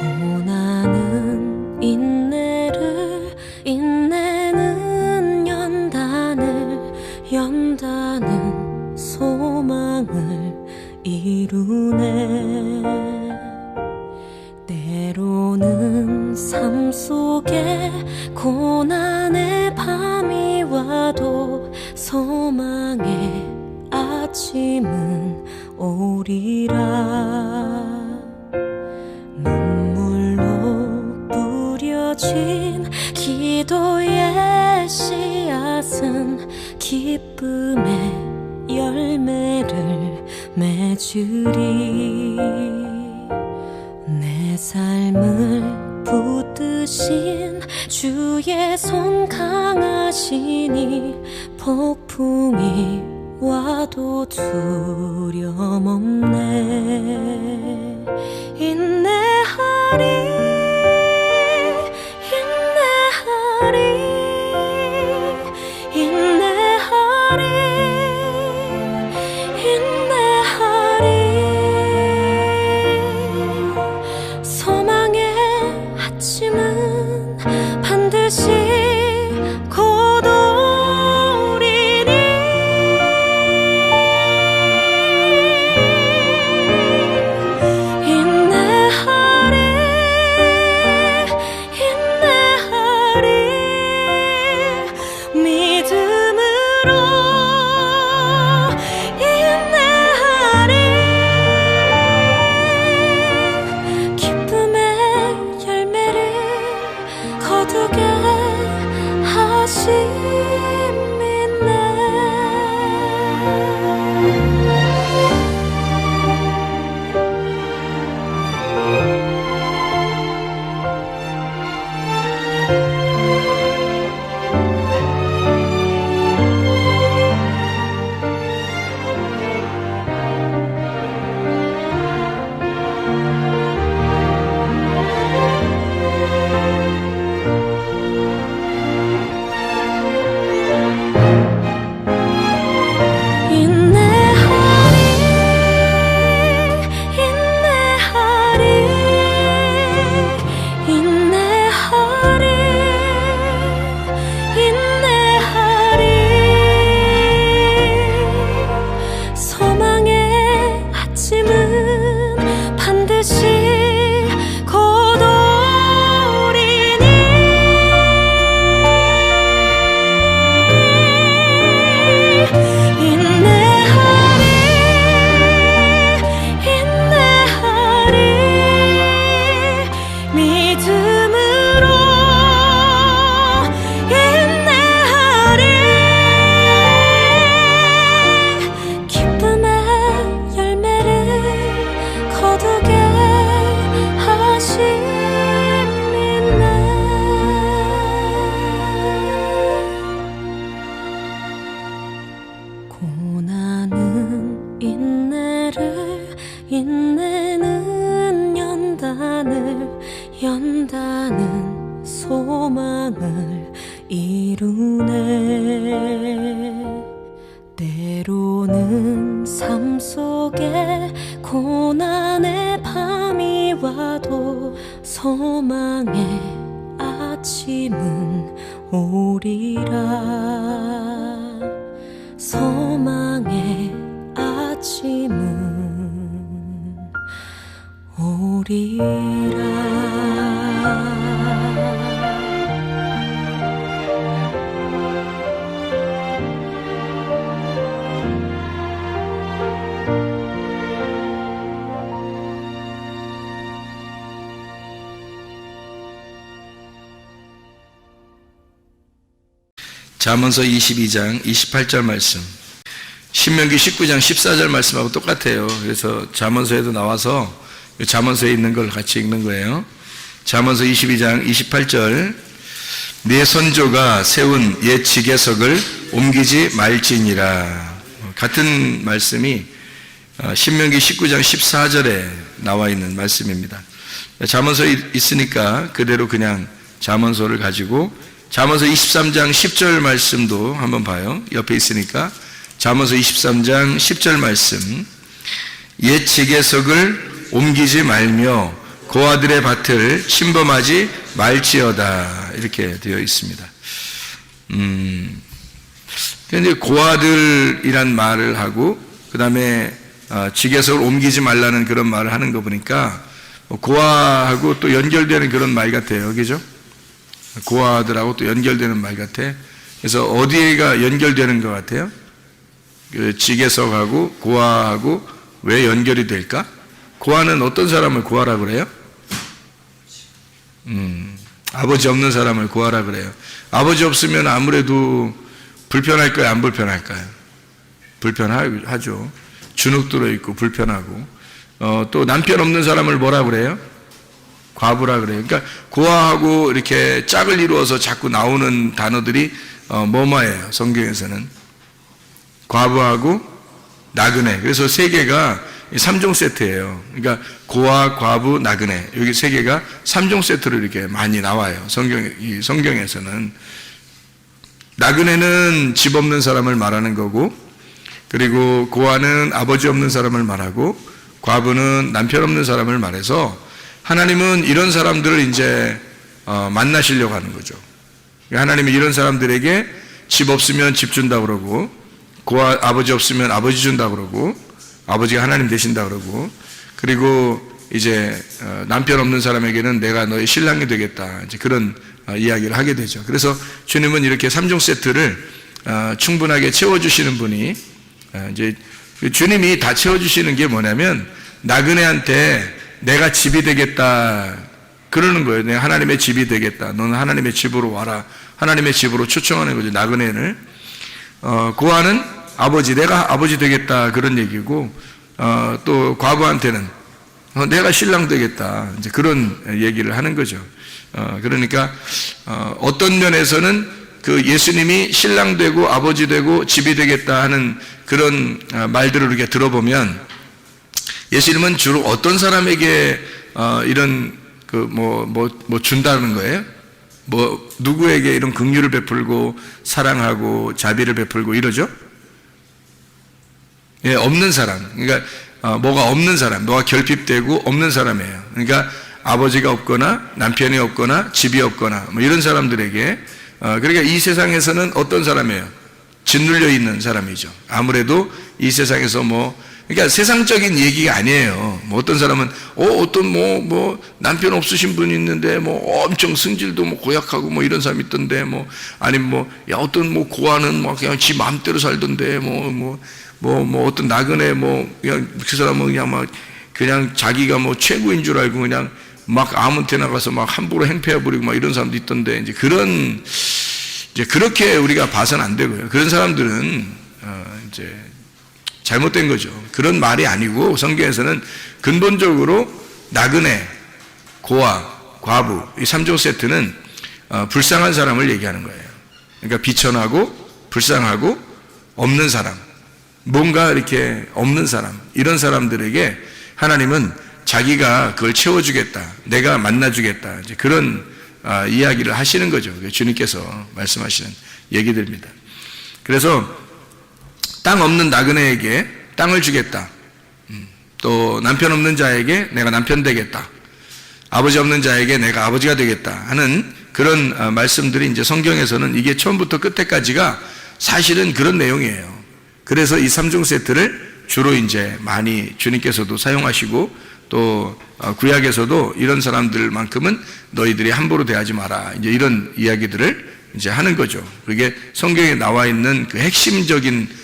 고난은 인내를, 인내는 연다는 소망을 이루네. 때로는 삶 속에 고난의 밤이 와도 소망의 아침은 오리라. 눈물로 뿌려진 기도의 씨앗은 기쁨의 열매를 맺으리. 내 삶을 붙드신 주의 손 강하시니 폭풍이 와도 두려움 없네. 인내하리, 인내하리, 인내하리, 인내하리. 소망의 아침은 반드시 곧 오리니. 인내하리, 인내하리, 믿음으로 인내하리. 기쁨의 열매를 거두게 하심이네. 고난은 인내를, 인내는 연다는 소망을 이루네. 때로는 삶 속에 고난의 밤이 와도 소망의 아침은 오리라. 소망의 아침은 오리라. 잠언서 22장 28절 말씀, 신명기 19장 14절 말씀하고 똑같아요. 그래서 잠언서에도 나와서 잠언서에 있는 걸 같이 읽는 거예요. 잠언서 22장 28절, 네 선조가 세운 옛 지계석을 옮기지 말지니라. 같은 말씀이 신명기 19장 14절에 나와 있는 말씀입니다. 잠언서에 있으니까 그대로 그냥 잠언서를 가지고 잠언서 23장 10절 말씀도 한번 봐요. 옆에 있으니까 잠언서 23장 10절 말씀, 옛 지계석을 옮기지 말며 고아들의 밭을 침범하지 말지어다 이렇게 되어 있습니다. 근데 고아들이란 말을 하고 그 다음에 지게석을 옮기지 말라는 그런 말을 하는 거 보니까 고아하고 또 연결되는 그런 말 같아요. 그죠? 고아들하고 또 연결되는 말 같아. 그래서 어디가 연결되는 것 같아요? 그 지게석하고 고아하고 왜 연결이 될까? 고아는 어떤 사람을 고아라 그래요? 아버지 없는 사람을 고아라 그래요. 아버지 없으면 아무래도 불편할까요? 안 불편할까요? 불편하죠. 주눅 들어있고 불편하고. 또 남편 없는 사람을 뭐라 그래요? 과부라 그래요. 그러니까 고아하고 이렇게 짝을 이루어서 자꾸 나오는 단어들이 뭐뭐예요. 성경에서는 과부하고 나그네. 그래서 세 개가 3종 세트예요. 그러니까 고아, 과부, 나그네. 여기 세 개가 3종 세트로 이렇게 많이 나와요. 성경에서는. 나그네는 집 없는 사람을 말하는 거고, 그리고 고아는 아버지 없는 사람을 말하고, 과부는 남편 없는 사람을 말해서 하나님은 이런 사람들을 이제 만나시려고 하는 거죠. 하나님이 이런 사람들에게 집 없으면 집 준다 그러고, 고아 아버지 없으면 아버지 준다 그러고, 아버지가 하나님 되신다 그러고, 그리고 이제 남편 없는 사람에게는 내가 너의 신랑이 되겠다, 이제 그런 이야기를 하게 되죠. 그래서 주님은 이렇게 3종 세트를 충분하게 채워주시는 분이, 이제 주님이 다 채워주시는 게 뭐냐면 나그네한테 내가 집이 되겠다 그러는 거예요. 내가 하나님의 집이 되겠다. 너는 하나님의 집으로 와라. 하나님의 집으로 초청하는 거죠. 나그네를. 고아는 아버지, 내가 아버지 되겠다 그런 얘기고, 또 과부한테는 내가 신랑 되겠다 이제 그런 얘기를 하는 거죠. 그러니까 어떤 면에서는 그 예수님이 신랑 되고 아버지 되고 집이 되겠다 하는 그런 말들을 이렇게 들어보면 예수님은 주로 어떤 사람에게 이런 그 뭐 준다는 거예요? 뭐 누구에게 이런 긍휼을 베풀고 사랑하고 자비를 베풀고 이러죠? 예, 없는 사람. 그러니까 뭐가 없는 사람, 뭐가 결핍되고 없는 사람이에요. 그러니까 아버지가 없거나 남편이 없거나 집이 없거나 뭐 이런 사람들에게, 그러니까 이 세상에서는 어떤 사람이에요? 짓눌려 있는 사람이죠. 아무래도 이 세상에서 그러니까 세상적인 얘기가 아니에요. 뭐 어떤 사람은 어떤 뭐 남편 없으신 분이 있는데 뭐 엄청 승질도 뭐 고약하고 뭐 이런 사람이 있던데, 뭐 아니면 야 어떤 고아는 뭐 그냥 지 마음대로 살던데 뭐 어떤 나그네 그냥 그 사람은 그냥 자기가 최고인 줄 알고 그냥 막 아무 데나 가서 막 함부로 행패해 버리고 막 이런 사람도 있던데, 이제 그렇게 우리가 봐서는 안 되고요. 그런 사람들은 이제 잘못된 거죠. 그런 말이 아니고 성경에서는 근본적으로 나그네, 고아, 과부 이 3종 세트는 불쌍한 사람을 얘기하는 거예요. 그러니까 비천하고 불쌍하고 없는 사람, 뭔가 이렇게 없는 사람, 이런 사람들에게 하나님은 자기가 그걸 채워주겠다, 내가 만나주겠다, 이제 그런 이야기를 하시는 거죠. 주님께서 말씀하시는 얘기들입니다. 그래서 땅 없는 나그네에게 땅을 주겠다, 또 남편 없는 자에게 내가 남편 되겠다, 아버지 없는 자에게 내가 아버지가 되겠다 하는 그런 말씀들이 이제 성경에서는 이게 처음부터 끝에까지가 사실은 그런 내용이에요. 그래서 이 3종 세트를 주로 이제 많이 주님께서도 사용하시고, 또 구약에서도 이런 사람들만큼은 너희들이 함부로 대하지 마라, 이제 이런 이야기들을 이제 하는 거죠. 그게 성경에 나와 있는 그 핵심적인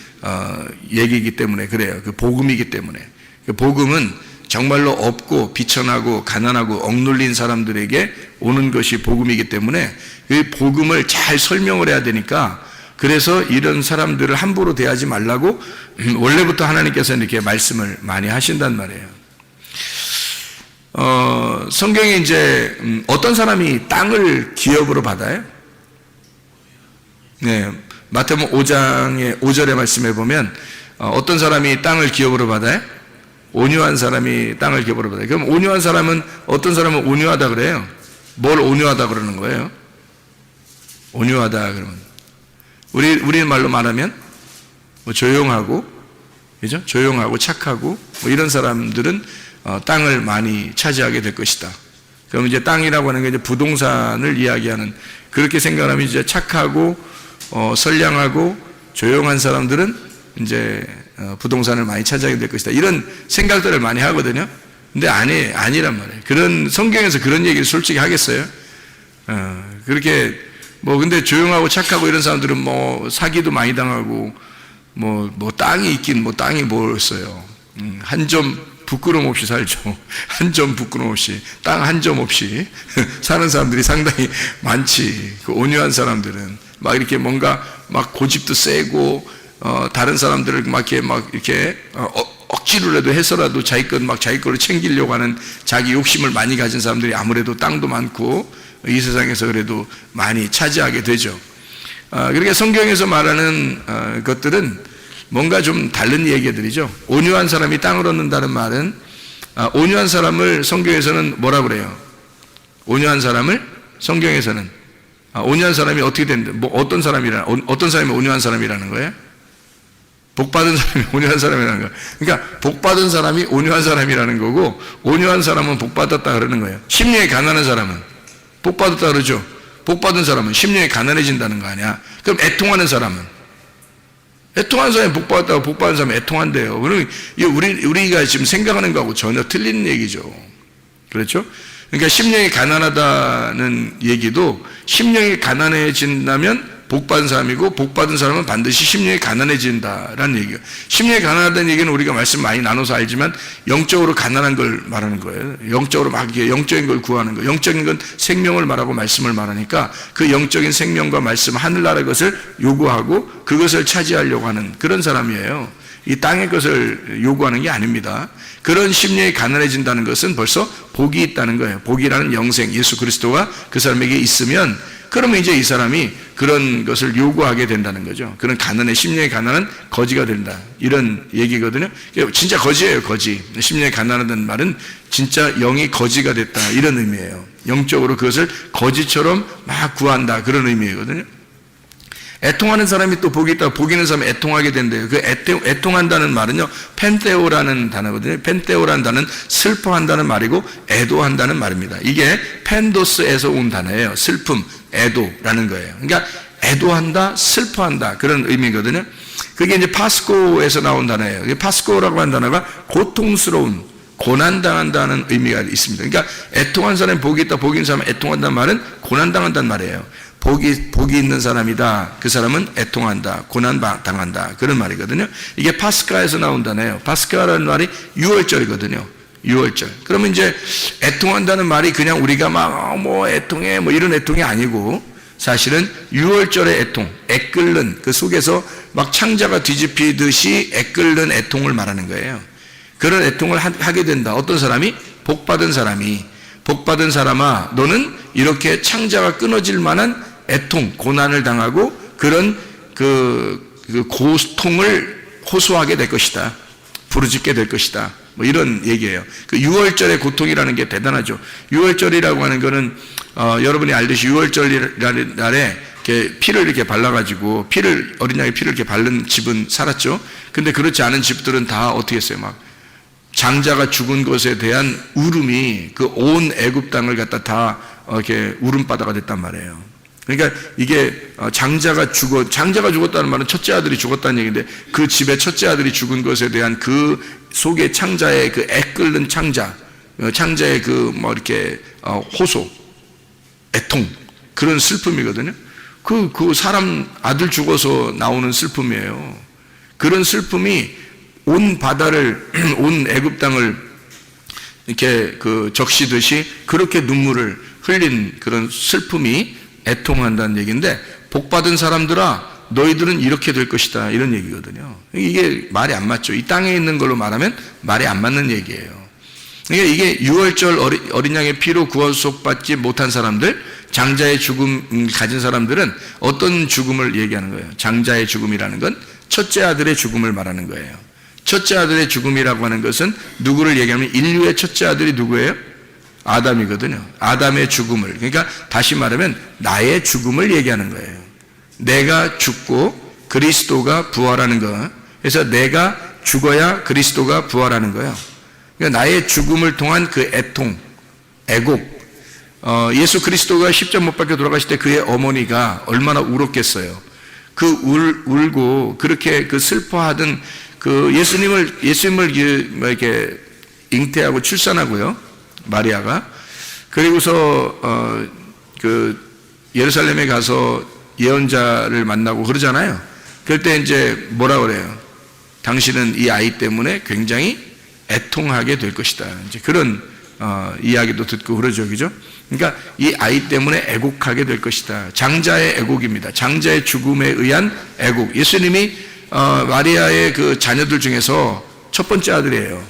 얘기이기 때문에 그래요. 그 복음이기 때문에. 그 복음은 정말로 없고 비천하고 가난하고 억눌린 사람들에게 오는 것이 복음이기 때문에 그 복음을 잘 설명을 해야 되니까, 그래서 이런 사람들을 함부로 대하지 말라고 원래부터 하나님께서 이렇게 말씀을 많이 하신단 말이에요. 성경에 이제 어떤 사람이 땅을 기업으로 받아요? 네, 마태복음 5장의 5절의 말씀에 보면 어떤 사람이 땅을 기업으로 받아요? 온유한 사람이 땅을 기업으로 받아요. 그럼 온유한 사람은, 어떤 사람은 온유하다 그래요? 뭘 온유하다 그러는 거예요? 온유하다 그러면 우리 말로 말하면 조용하고, 그죠? 조용하고 착하고 이런 사람들은 땅을 많이 차지하게 될 것이다. 그럼 이제 땅이라고 하는 게 이제 부동산을 이야기하는, 그렇게 생각하면 이제 착하고 선량하고 조용한 사람들은 이제 부동산을 많이 차지하게 될 것이다. 이런 생각들을 많이 하거든요. 근데 아니란 말이에요. 그런 성경에서 그런 얘기를 솔직히 하겠어요? 그렇게 근데 조용하고 착하고 이런 사람들은 사기도 많이 당하고 땅이 있긴 땅이 뭐였어요. 한 점 부끄럼 없이 살죠. 한 점 부끄럼 없이, 땅 한 점 없이 사는 사람들이 상당히 많지. 그 온유한 사람들은 막 이렇게 뭔가 막 고집도 세고 다른 사람들을 이렇게 억지로라도 해서라도 자기 거를 챙기려고 하는 자기 욕심을 많이 가진 사람들이 아무래도 땅도 많고 이 세상에서 그래도 많이 차지하게 되죠. 그러니까 성경에서 말하는 것들은 뭔가 좀 다른 얘기들이죠. 온유한 사람이 땅을 얻는다는 말은, 온유한 사람을 성경에서는 뭐라 그래요? 온유한 사람을 성경에서는, 온유한 사람이 어떻게 된다? 어떤 사람이 온유한 사람이라는 거예요? 복받은 사람이 온유한 사람이라는 거예요. 그러니까 복받은 사람이 온유한 사람이라는 거고, 온유한 사람은 복받았다 그러는 거예요. 심령이 가난한 사람은 복받았다 그러죠. 복받은 사람은 심령이 가난해진다는 거 아니야. 그럼 애통하는 사람은, 애통하는 사람이 복받았다고 복받은 사람이 애통한대요. 그러면 우리가 지금 생각하는 거하고 전혀 틀린 얘기죠. 그렇죠? 그러니까 심령이 가난하다는 얘기도, 심령이 가난해진다면 복받은 사람이고, 복받은 사람은 반드시 심령이 가난해진다라는 얘기예요. 심령이 가난하다는 얘기는 우리가 말씀 많이 나눠서 알지만 영적으로 가난한 걸 말하는 거예요. 영적으로 막 이렇게 영적인 걸 구하는 거예요. 영적인 건 생명을 말하고 말씀을 말하니까 그 영적인 생명과 말씀, 하늘나라의 것을 요구하고 그것을 차지하려고 하는 그런 사람이에요. 이 땅의 것을 요구하는 게 아닙니다. 그런 심령이 가난해진다는 것은 벌써 복이 있다는 거예요. 복이라는 영생, 예수 그리스도가 그 사람에게 있으면, 그러면 이제 이 사람이 그런 것을 요구하게 된다는 거죠. 그런 가난의, 심령의 가난은 거지가 된다, 이런 얘기거든요. 진짜 거지예요, 거지. 심령의 가난하다는 말은 진짜 영이 거지가 됐다, 이런 의미예요. 영적으로 그것을 거지처럼 막 구한다, 그런 의미거든요. 애통하는 사람이 또 복이 있다. 복 있는 사람이 애통하게 된대요. 그 애통한다는 말은요, 펜테오라는 단어거든요. 펜테오라는 단어는 슬퍼한다는 말이고 애도한다는 말입니다. 이게 펜도스에서 온 단어예요. 슬픔, 애도라는 거예요. 그러니까 애도한다, 슬퍼한다, 그런 의미거든요. 그게 이제 파스코에서 나온 단어예요. 파스코라고 하는 단어가 고통스러운, 고난당한다는 의미가 있습니다. 그러니까 애통한 사람이 복이 있다, 복이 있는 사람이 애통한다는 말은 고난당한다는 말이에요. 복이 있는 사람이다, 그 사람은 애통한다, 고난당한다, 그런 말이거든요. 이게 파스카에서 나온 단어예요. 파스카라는 말이 6월절이거든요. 6월절. 그러면 이제 애통한다는 말이 그냥 우리가 애통해 이런 애통이 아니고, 사실은 6월절의 애통, 애끓는, 그 속에서 막 창자가 뒤집히듯이 애끓는 애통을 말하는 거예요. 그런 애통을 하게 된다. 어떤 사람이? 복받은 사람이, 복받은 사람아, 너는 이렇게 창자가 끊어질 만한 애통, 고난을 당하고 그런 그 고통을 호소하게 될 것이다, 부르짖게 될 것이다, 이런 얘기예요. 그 6월절의 고통이라는 게 대단하죠. 6월절이라고 하는 거는 여러분이 알듯이 6월절 날에 이렇게 피를 이렇게 발라가지고 어린 양의 피를 이렇게 바른 집은 살았죠. 근데 그렇지 않은 집들은 다 어떻게 했어요? 막 장자가 죽은 것에 대한 울음이 그 온 애굽 땅을 갖다 다 이렇게 울음바다가 됐단 말이에요. 그러니까 이게 장자가 죽었다는 말은 첫째 아들이 죽었다는 얘기인데, 그 집의 첫째 아들이 죽은 것에 대한 그 속에 창자의 그 애끓는 창자의 이렇게 호소, 애통, 그런 슬픔이거든요. 그 사람 아들 죽어서 나오는 슬픔이에요. 그런 슬픔이 온 바다를, 온 애굽 땅을 이렇게 적시듯이 그렇게 눈물을 흘린 그런 슬픔이 애통한다는 얘기인데, 복받은 사람들아, 너희들은 이렇게 될 것이다, 이런 얘기거든요. 이게 말이 안 맞죠. 이 땅에 있는 걸로 말하면 말이 안 맞는 얘기예요. 그러니까 이게 6월절 어린 양의 피로 구원속받지 못한 사람들, 장자의 죽음 가진 사람들은 어떤 죽음을 얘기하는 거예요? 장자의 죽음이라는 건 첫째 아들의 죽음을 말하는 거예요. 첫째 아들의 죽음이라고 하는 것은 누구를 얘기하면, 인류의 첫째 아들이 누구예요? 아담이거든요. 아담의 죽음을, 그러니까 다시 말하면 나의 죽음을 얘기하는 거예요. 내가 죽고 그리스도가 부활하는 거. 그래서 내가 죽어야 그리스도가 부활하는 거예요. 그러니까 나의 죽음을 통한 그 애통, 애곡. 예수 그리스도가 십자가 못 박혀 돌아가실 때 그의 어머니가 얼마나 울었겠어요. 그 울고 그렇게 그 슬퍼하던 그 예수님을 이렇게 잉태하고 출산하고요. 마리아가. 그리고서 그 예루살렘에 가서 예언자를 만나고 그러잖아요. 그럴 때 이제 뭐라 그래요? 당신은 이 아이 때문에 굉장히 애통하게 될 것이다. 이제 그런 이야기도 듣고 그러죠, 그죠? 그러니까 이 아이 때문에 애곡하게 될 것이다. 장자의 애곡입니다. 장자의 죽음에 의한 애곡. 예수님이 마리아의 그 자녀들 중에서 첫 번째 아들이에요.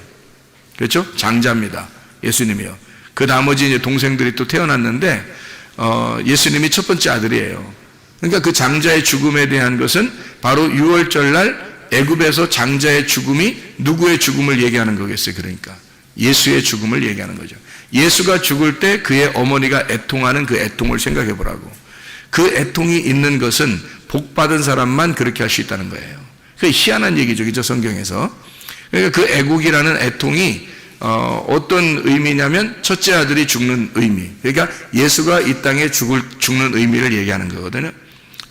그렇죠? 장자입니다. 예수님이요. 그 나머지 이제 동생들이 또 태어났는데 예수님이 첫 번째 아들이에요. 그러니까 그 장자의 죽음에 대한 것은 바로 유월절날 애굽에서 장자의 죽음이 누구의 죽음을 얘기하는 거겠어요? 그러니까 예수의 죽음을 얘기하는 거죠. 예수가 죽을 때 그의 어머니가 애통하는 그 애통을 생각해 보라고. 그 애통이 있는 것은 복받은 사람만 그렇게 할 수 있다는 거예요. 그 희한한 얘기죠, 그죠? 성경에서. 그러니까 그 애국이라는 애통이 어떤 의미냐면 첫째 아들이 죽는 의미. 그러니까 예수가 이 땅에 죽는 의미를 얘기하는 거거든요.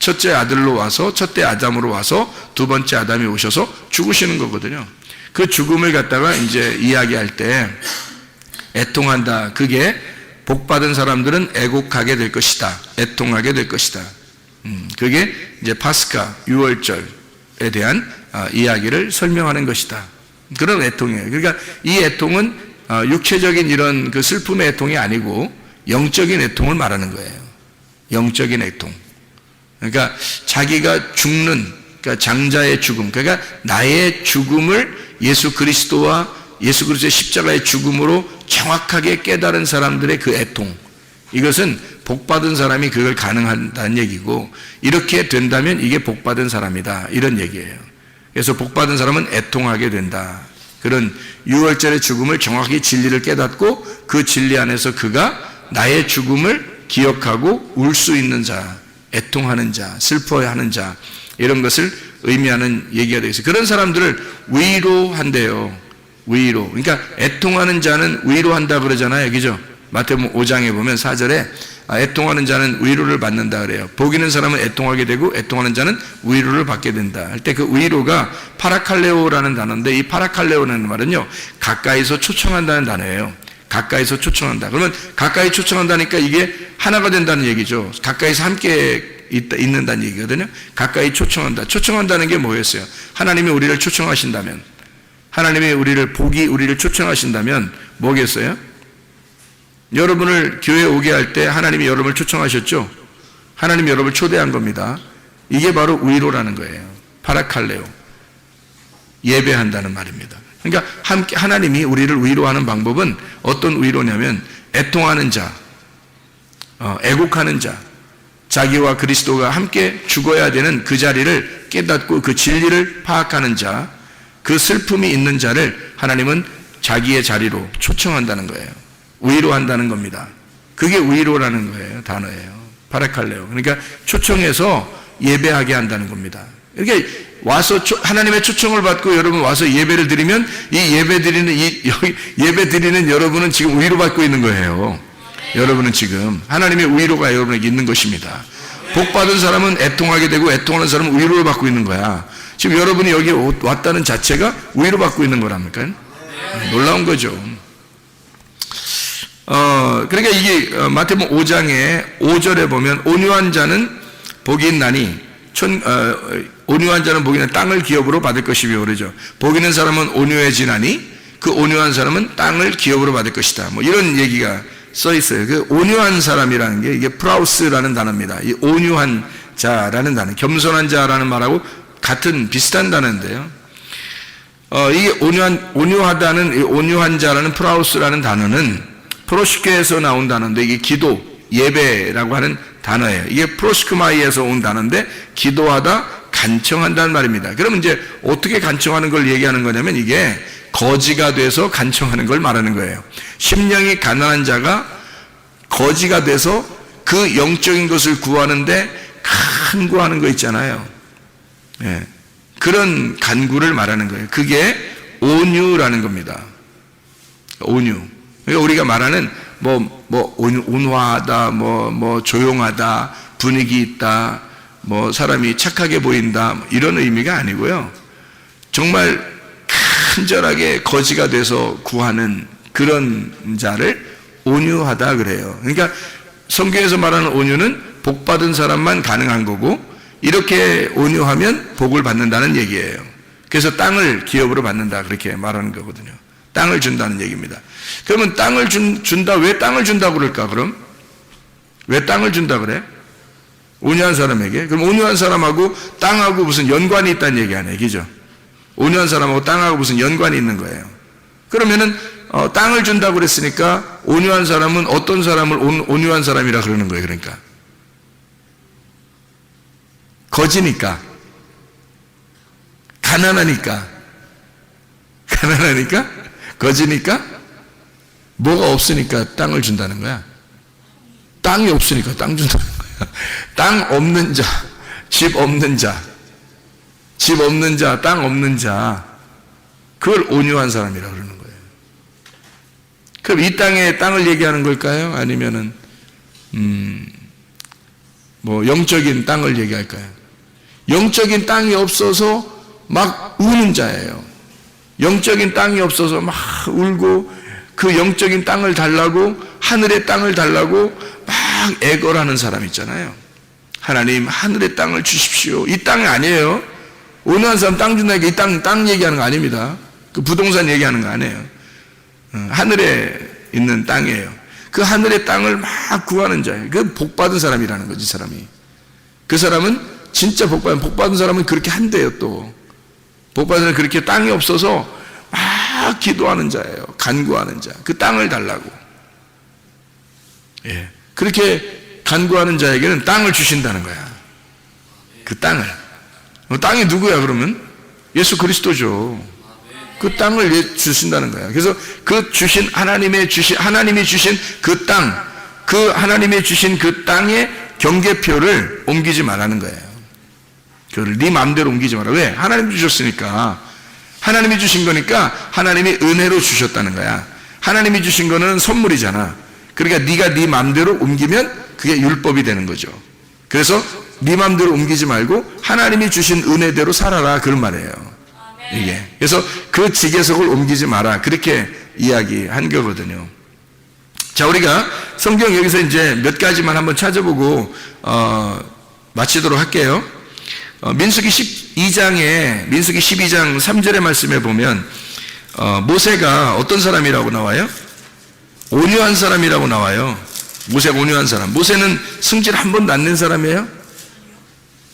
첫째 아들로 와서, 첫째 아담으로 와서 두 번째 아담이 오셔서 죽으시는 거거든요. 그 죽음을 갖다가 이제 이야기할 때 애통한다. 그게 복받은 사람들은 애곡하게 될 것이다. 애통하게 될 것이다. 그게 이제 파스카, 유월절에 대한 이야기를 설명하는 것이다. 그런 애통이에요. 그러니까 이 애통은 육체적인 이런 그 슬픔의 애통이 아니고 영적인 애통을 말하는 거예요. 영적인 애통. 그러니까 자기가 죽는, 그러니까 장자의 죽음, 그러니까 나의 죽음을 예수 그리스도와 예수 그리스도의 십자가의 죽음으로 정확하게 깨달은 사람들의 그 애통, 이것은 복받은 사람이 그걸 가능하다는 얘기고, 이렇게 된다면 이게 복받은 사람이다, 이런 얘기예요. 그래서 복받은 사람은 애통하게 된다. 그런 유월절의 죽음을 정확히 진리를 깨닫고 그 진리 안에서 그가 나의 죽음을 기억하고 울 수 있는 자, 애통하는 자, 슬퍼하는 자, 이런 것을 의미하는 얘기가 되겠어요. 그런 사람들을 위로한대요. 위로. 그러니까 애통하는 자는 위로한다 그러잖아요. 그죠? 마태복음 5장에 보면 4절에 애통하는 자는 위로를 받는다 그래요. 복있는 사람은 애통하게 되고 애통하는 자는 위로를 받게 된다 할 때 그 위로가 파라칼레오라는 단어인데, 이 파라칼레오라는 말은요, 가까이서 초청한다는 단어예요. 가까이서 초청한다. 그러면 가까이 초청한다니까 이게 하나가 된다는 얘기죠. 가까이서 함께 있는다는 얘기거든요. 가까이 초청한다. 초청한다는 게 뭐였어요? 하나님이 우리를 초청하신다면, 하나님이 우리를 초청하신다면 뭐겠어요? 여러분을 교회에 오게 할 때 하나님이 여러분을 초청하셨죠? 하나님이 여러분을 초대한 겁니다. 이게 바로 위로라는 거예요. 파라칼레오. 예배한다는 말입니다. 그러니까 함께 하나님이 우리를 위로하는 방법은 어떤 위로냐면, 애통하는 자, 애곡하는 자, 자기와 그리스도가 함께 죽어야 되는 그 자리를 깨닫고 그 진리를 파악하는 자, 그 슬픔이 있는 자를 하나님은 자기의 자리로 초청한다는 거예요. 위로한다는 겁니다. 그게 위로라는 거예요. 단어예요. 파라칼레오. 그러니까 초청해서 예배하게 한다는 겁니다. 이렇게 와서 하나님의 초청을 받고 여러분 와서 예배를 드리면, 예배 드리는 여러분은 지금 위로받고 있는 거예요. 여러분은 지금 하나님의 위로가 여러분에게 있는 것입니다. 복받은 사람은 애통하게 되고 애통하는 사람은 위로를 받고 있는 거야. 지금 여러분이 여기 왔다는 자체가 위로받고 있는 거랍니까? 놀라운 거죠. 그러니까 이게 마태복음 5장에 5절에 보면 온유한 자는 복이 있나니 온유한 자는 복이 있나니 땅을 기업으로 받을 것이며 그러죠. 복 있는 사람은 온유해지나니 그 온유한 사람은 땅을 기업으로 받을 것이다. 뭐 이런 얘기가 써 있어요. 그 온유한 사람이라는 게 이게 프라우스라는 단어입니다. 이 온유한 자라는 단어, 겸손한 자라는 말하고 비슷한 단어인데요. 이 온유하다는, 이 온유한 자라는 프라우스라는 단어는 프로시케에서 나온 단어인데, 이게 기도, 예배라고 하는 단어예요. 이게 프로시크마이에서 온 단어인데, 기도하다, 간청한다는 말입니다. 그러면 이제 어떻게 간청하는 걸 얘기하는 거냐면, 이게 거지가 돼서 간청하는 걸 말하는 거예요. 심령이 가난한 자가 거지가 돼서 그 영적인 것을 구하는데 간구하는 거 있잖아요. 예. 그런 간구를 말하는 거예요. 그게 온유라는 겁니다. 온유. 그러니까 우리가 말하는 온화하다, 조용하다, 분위기 있다, 사람이 착하게 보인다, 이런 의미가 아니고요. 정말 간절하게 거지가 돼서 구하는 그런 자를 온유하다 그래요. 그러니까 성경에서 말하는 온유는 복 받은 사람만 가능한 거고, 이렇게 온유하면 복을 받는다는 얘기예요. 그래서 땅을 기업으로 받는다, 그렇게 말하는 거거든요. 땅을 준다는 얘기입니다. 그러면 땅을 준다, 왜 땅을 준다고 그럴까, 그럼? 왜 땅을 준다 그래? 온유한 사람에게? 그럼 온유한 사람하고 땅하고 무슨 연관이 있다는 얘기 아니에요, 그죠? 온유한 사람하고 땅하고 무슨 연관이 있는 거예요. 그러면은 땅을 준다고 그랬으니까 온유한 사람은 어떤 사람을 온유한 사람이라 그러는 거예요, 그러니까. 거지니까, 가난하니까, 거지니까, 뭐가 없으니까 땅을 준다는 거야. 땅이 없으니까 땅 준다는 거야. 땅 없는 자, 집 없는 자, 땅 없는 자, 그걸 온유한 사람이라고 그러는 거예요. 그럼 이 땅을 얘기하는 걸까요? 아니면은 영적인 땅을 얘기할까요? 영적인 땅이 없어서 막 우는 자예요. 영적인 땅이 없어서 막 울고, 그 영적인 땅을 달라고, 하늘의 땅을 달라고 막 애걸하는 사람 있잖아요. 하나님, 하늘의 땅을 주십시오. 이 땅이 아니에요. 온유한 사람 땅 준다니까 이 땅 얘기하는 거 아닙니다. 그 부동산 얘기하는 거 아니에요. 하늘에 있는 땅이에요. 그 하늘의 땅을 막 구하는 자예요. 그 복받은 사람이라는 거지, 사람이. 그 사람은 진짜 복받은 사람은 그렇게 한대요, 또. 복받은 사람은 그렇게 땅이 없어서 막 기도하는 자예요. 간구하는 자. 그 땅을 달라고. 예. 그렇게 간구하는 자에게는 땅을 주신다는 거야. 그 땅을. 땅이 누구야, 그러면? 예수 그리스도죠. 그 땅을 주신다는 거야. 그래서 그 주신 하나님이 주신 그 땅, 그 하나님이 주신 그 땅의 경계표를 옮기지 말라는 거예요. 그걸 네 마음대로 옮기지 마라. 왜? 하나님이 주셨으니까. 하나님이 주신 거니까 하나님이 은혜로 주셨다는 거야. 하나님이 주신 거는 선물이잖아. 그러니까 네가 네 마음대로 옮기면 그게 율법이 되는 거죠. 그래서 네 마음대로 옮기지 말고 하나님이 주신 은혜대로 살아라, 그런 말이에요. 이게. 그래서 그 지계석을 옮기지 마라, 그렇게 이야기한 거거든요. 자, 우리가 성경 여기서 이제 몇 가지만 한번 찾아보고 마치도록 할게요. 민수기 12장 3절의 말씀에 보면 모세가 어떤 사람이라고 나와요? 온유한 사람이라고 나와요. 모세가 온유한 사람. 모세는 승질 한 번도 안 낸 사람이에요?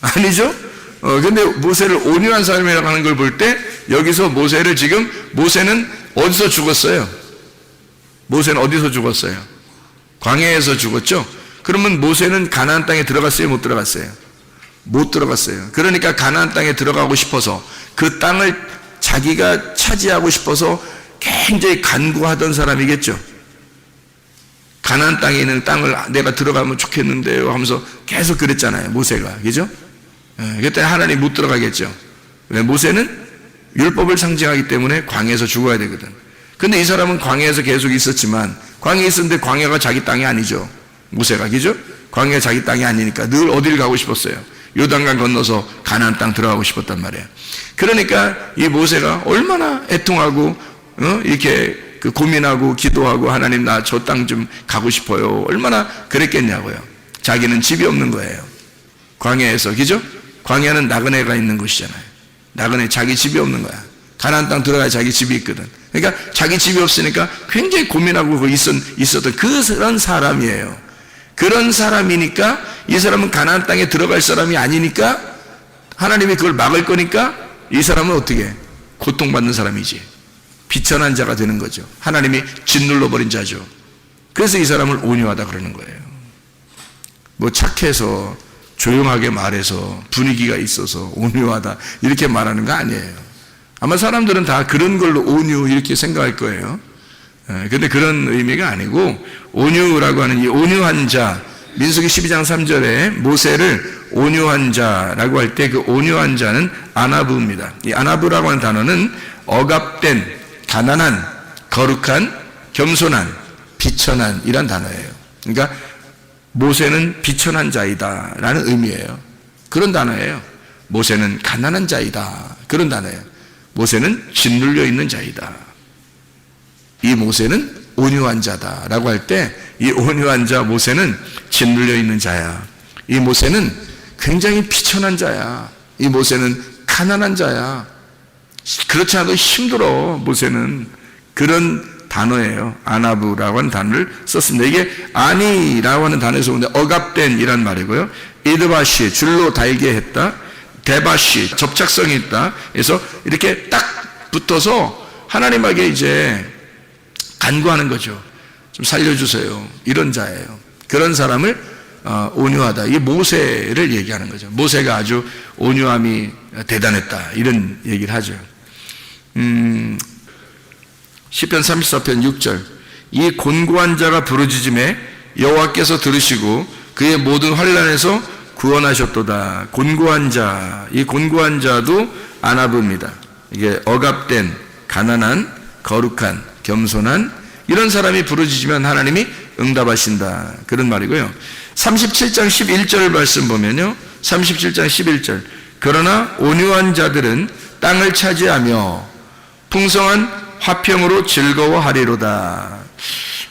아니죠? 근데 모세를 온유한 사람이라고 하는 걸 볼 때 여기서 모세는 어디서 죽었어요? 모세는 어디서 죽었어요? 광야에서 죽었죠? 그러면 모세는 가나안 땅에 들어갔어요? 못 들어갔어요? 못 들어갔어요. 그러니까 가나안 땅에 들어가고 싶어서, 그 땅을 자기가 차지하고 싶어서 굉장히 간구하던 사람이겠죠. 가나안 땅에 있는 땅을 내가 들어가면 좋겠는데요 하면서 계속 그랬잖아요, 모세가. 그죠? 그때 하나님 못 들어가겠죠. 왜? 모세는 율법을 상징하기 때문에 광야에서 죽어야 되거든. 근데 이 사람은 광야에서 계속 있었지만, 광야에 있었는데 광야가 자기 땅이 아니죠, 모세가. 그죠? 광야가 자기 땅이 아니니까 늘 어딜 가고 싶었어요? 요단강 건너서 가나안 땅 들어가고 싶었단 말이에요. 그러니까 이 모세가 얼마나 애통하고 이렇게 고민하고 기도하고, 하나님 나 저 땅 좀 가고 싶어요, 얼마나 그랬겠냐고요. 자기는 집이 없는 거예요, 광야에서. 그죠? 광야는 나그네가 있는 곳이잖아요. 나그네, 자기 집이 없는 거야. 가나안 땅 들어가야 자기 집이 있거든. 그러니까 자기 집이 없으니까 굉장히 고민하고 있었던 그런 사람이에요. 그런 사람이니까, 이 사람은 가나안 땅에 들어갈 사람이 아니니까, 하나님이 그걸 막을 거니까 이 사람은 어떻게? 고통받는 사람이지. 비천한 자가 되는 거죠. 하나님이 짓눌러버린 자죠. 그래서 이 사람을 온유하다 그러는 거예요. 뭐 착해서, 조용하게 말해서, 분위기가 있어서 온유하다 이렇게 말하는 거 아니에요. 아마 사람들은 다 그런 걸로 온유 이렇게 생각할 거예요. 근데 그런 의미가 아니고, 온유라고 하는 이 온유한 자, 민수기 12장 3절에 모세를 온유한 자라고 할 때 그 온유한 자는 아나브입니다. 이 아나브라고 하는 단어는 억압된, 가난한, 거룩한, 겸손한, 비천한 이란 단어예요. 그러니까 모세는 비천한 자이다 라는 의미예요. 그런 단어예요. 모세는 가난한 자이다, 그런 단어예요. 모세는 짓눌려 있는 자이다. 이 모세는 온유한 자다 라고 할 때 이 온유한 자 모세는 짓눌려 있는 자야. 이 모세는 굉장히 비천한 자야. 이 모세는 가난한 자야. 그렇지 않아도 힘들어. 모세는 그런 단어예요. 아나브라고 하는 단어를 썼습니다. 이게 아니라고 하는 단어에서 오는데 억압된 이란 말이고요. 이드바시, 줄로 달게 했다. 데바시, 접착성이 있다. 그래서 이렇게 딱 붙어서 하나님에게 이제 간구하는 거죠. 좀 살려주세요. 이런 자예요. 그런 사람을 온유하다. 이게 모세를 얘기하는 거죠. 모세가 아주 온유함이 대단했다. 이런 얘기를 하죠. 시편 34편 6절. 이 곤고한 자가 부르짖음에 여호와께서 들으시고 그의 모든 환난에서 구원하셨도다. 곤고한 자. 이 곤고한 자도 아나브입니다. 이게 억압된, 가난한, 거룩한, 겸손한 이런 사람이 부르짖으면 하나님이 응답하신다. 그런 말이고요. 37장 11절 말씀 보면요. 37장 11절. 그러나 온유한 자들은 땅을 차지하며 풍성한 화평으로 즐거워하리로다.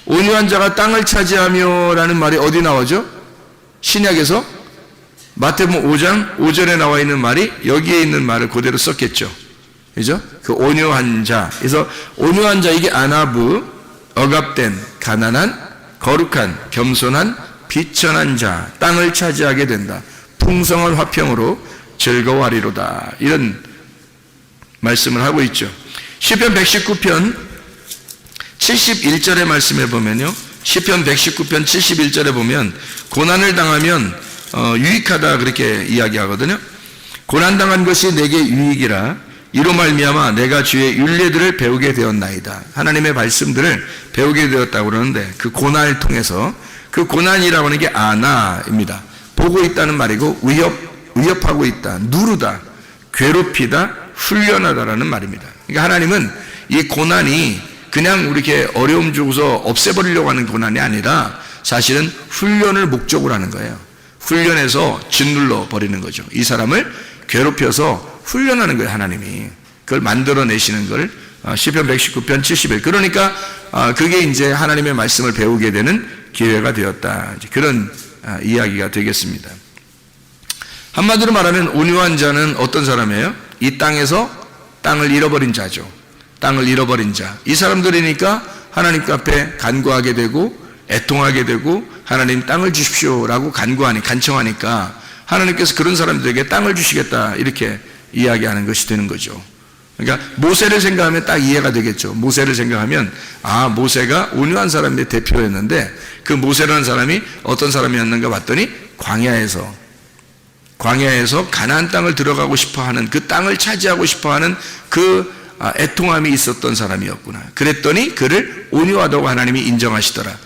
온유한 자가 땅을 차지하며 라는 말이 어디 나오죠? 신약에서 마태복음 5장 5절에 나와 있는 말이 여기에 있는 말을 그대로 썼겠죠. 그죠? 그 온유한 자. 그래서 온유한 자 이게 아나브, 억압된, 가난한, 거룩한, 겸손한, 비천한 자, 땅을 차지하게 된다. 풍성한 화평으로 즐거워하리로다. 이런 말씀을 하고 있죠. 시편 119편 71절의 말씀에 보면요. 시편 119편 71절에 보면 고난을 당하면 유익하다 그렇게 이야기하거든요. 고난당한 것이 내게 유익이라 이로 말미암아 내가 주의 율례들을 배우게 되었나이다. 하나님의 말씀들을 배우게 되었다고 그러는데 그 고난을 통해서 그 고난이라고 하는 게 아나입니다. 보고 있다는 말이고 위협하고 있다, 누르다, 괴롭히다, 훈련하다라는 말입니다. 그러니까 하나님은 이 고난이 그냥 이렇게 어려움 주고서 없애버리려고 하는 고난이 아니라 사실은 훈련을 목적으로 하는 거예요. 훈련해서 짓눌러 버리는 거죠. 이 사람을 괴롭혀서 훈련하는 거예요. 하나님이 그걸 만들어내시는 걸 시편 119편 71. 그러니까 그게 이제 하나님의 말씀을 배우게 되는 기회가 되었다. 그런 이야기가 되겠습니다. 한마디로 말하면 온유한 자는 어떤 사람이에요? 이 땅에서 땅을 잃어버린 자죠. 땅을 잃어버린 자. 이 사람들이니까 하나님 앞에 간구하게 되고 애통하게 되고 하나님 땅을 주십시오라고 간청하니까 하나님께서 그런 사람들에게 땅을 주시겠다 이렇게 이야기하는 것이 되는 거죠. 그러니까 모세를 생각하면 딱 이해가 되겠죠. 모세를 생각하면 모세가 온유한 사람의 대표였는데 그 모세라는 사람이 어떤 사람이었는가 봤더니 광야에서 가나안 땅을 들어가고 싶어하는 그 땅을 차지하고 싶어하는 그 애통함이 있었던 사람이었구나. 그랬더니 그를 온유하다고 하나님이 인정하시더라.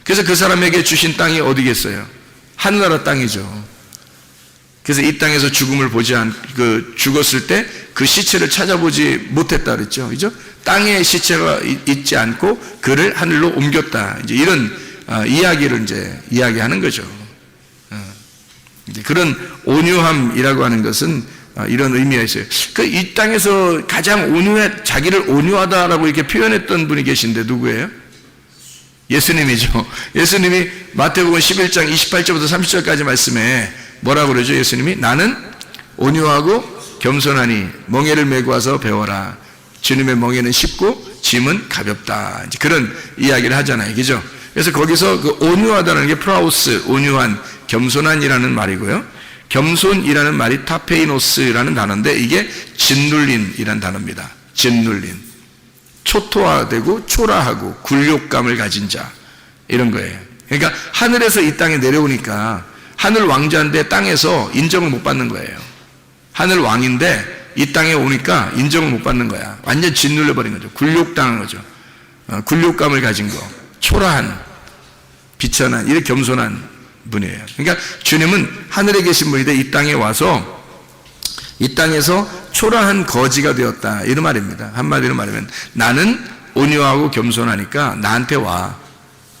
그래서 그 사람에게 주신 땅이 어디겠어요? 하늘나라 땅이죠. 그래서 이 땅에서 죽음을 보지 죽었을 때 그 시체를 찾아보지 못했다 그랬죠. 그죠? 땅에 시체가 있지 않고 그를 하늘로 옮겼다. 이제 이런 이야기를 이제 이야기하는 거죠. 이제 그런 온유함이라고 하는 것은 이런 의미가 있어요. 이 땅에서 가장 자기를 온유하다라고 이렇게 표현했던 분이 계신데 누구예요? 예수님이죠. 예수님이 마태복음 11장 28절부터 30절까지 말씀에 뭐라고 그러죠? 예수님이 나는 온유하고 겸손하니 멍에를 메고 와서 배워라. 주님의 멍에는 쉽고 짐은 가볍다. 이제 그런 이야기를 하잖아요. 그죠? 그래서 거기서 그 온유하다는 게 프라우스, 온유한, 겸손한이라는 말이고요. 겸손이라는 말이 타페이노스라는 단어인데 이게 짓눌린이라는 단어입니다. 짓눌린. 초토화되고 초라하고 굴욕감을 가진 자 이런 거예요. 그러니까 하늘에서 이 땅에 내려오니까 하늘 왕자인데 땅에서 인정을 못 받는 거예요. 하늘 왕인데 이 땅에 오니까 인정을 못 받는 거야. 완전 짓눌려버린 거죠. 굴욕당한 거죠. 굴욕감을 가진 거. 초라한, 비천한, 이렇게 겸손한 분이에요. 그러니까 주님은 하늘에 계신 분인데 이 땅에 와서 이 땅에서 초라한 거지가 되었다. 이런 말입니다. 한마디로 말하면 나는 온유하고 겸손하니까 나한테 와.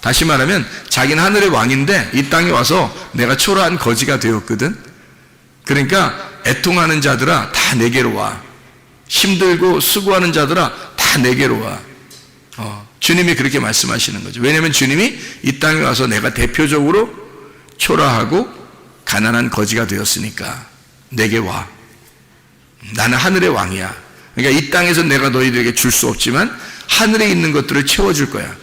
다시 말하면 자기는 하늘의 왕인데 이 땅에 와서 내가 초라한 거지가 되었거든. 그러니까 애통하는 자들아 다 내게로 와. 힘들고 수고하는 자들아 다 내게로 와. 주님이 그렇게 말씀하시는 거죠. 왜냐하면 주님이 이 땅에 와서 내가 대표적으로 초라하고 가난한 거지가 되었으니까 내게 와. 나는 하늘의 왕이야. 그러니까 이 땅에서 내가 너희들에게 줄 수 없지만 하늘에 있는 것들을 채워줄 거야.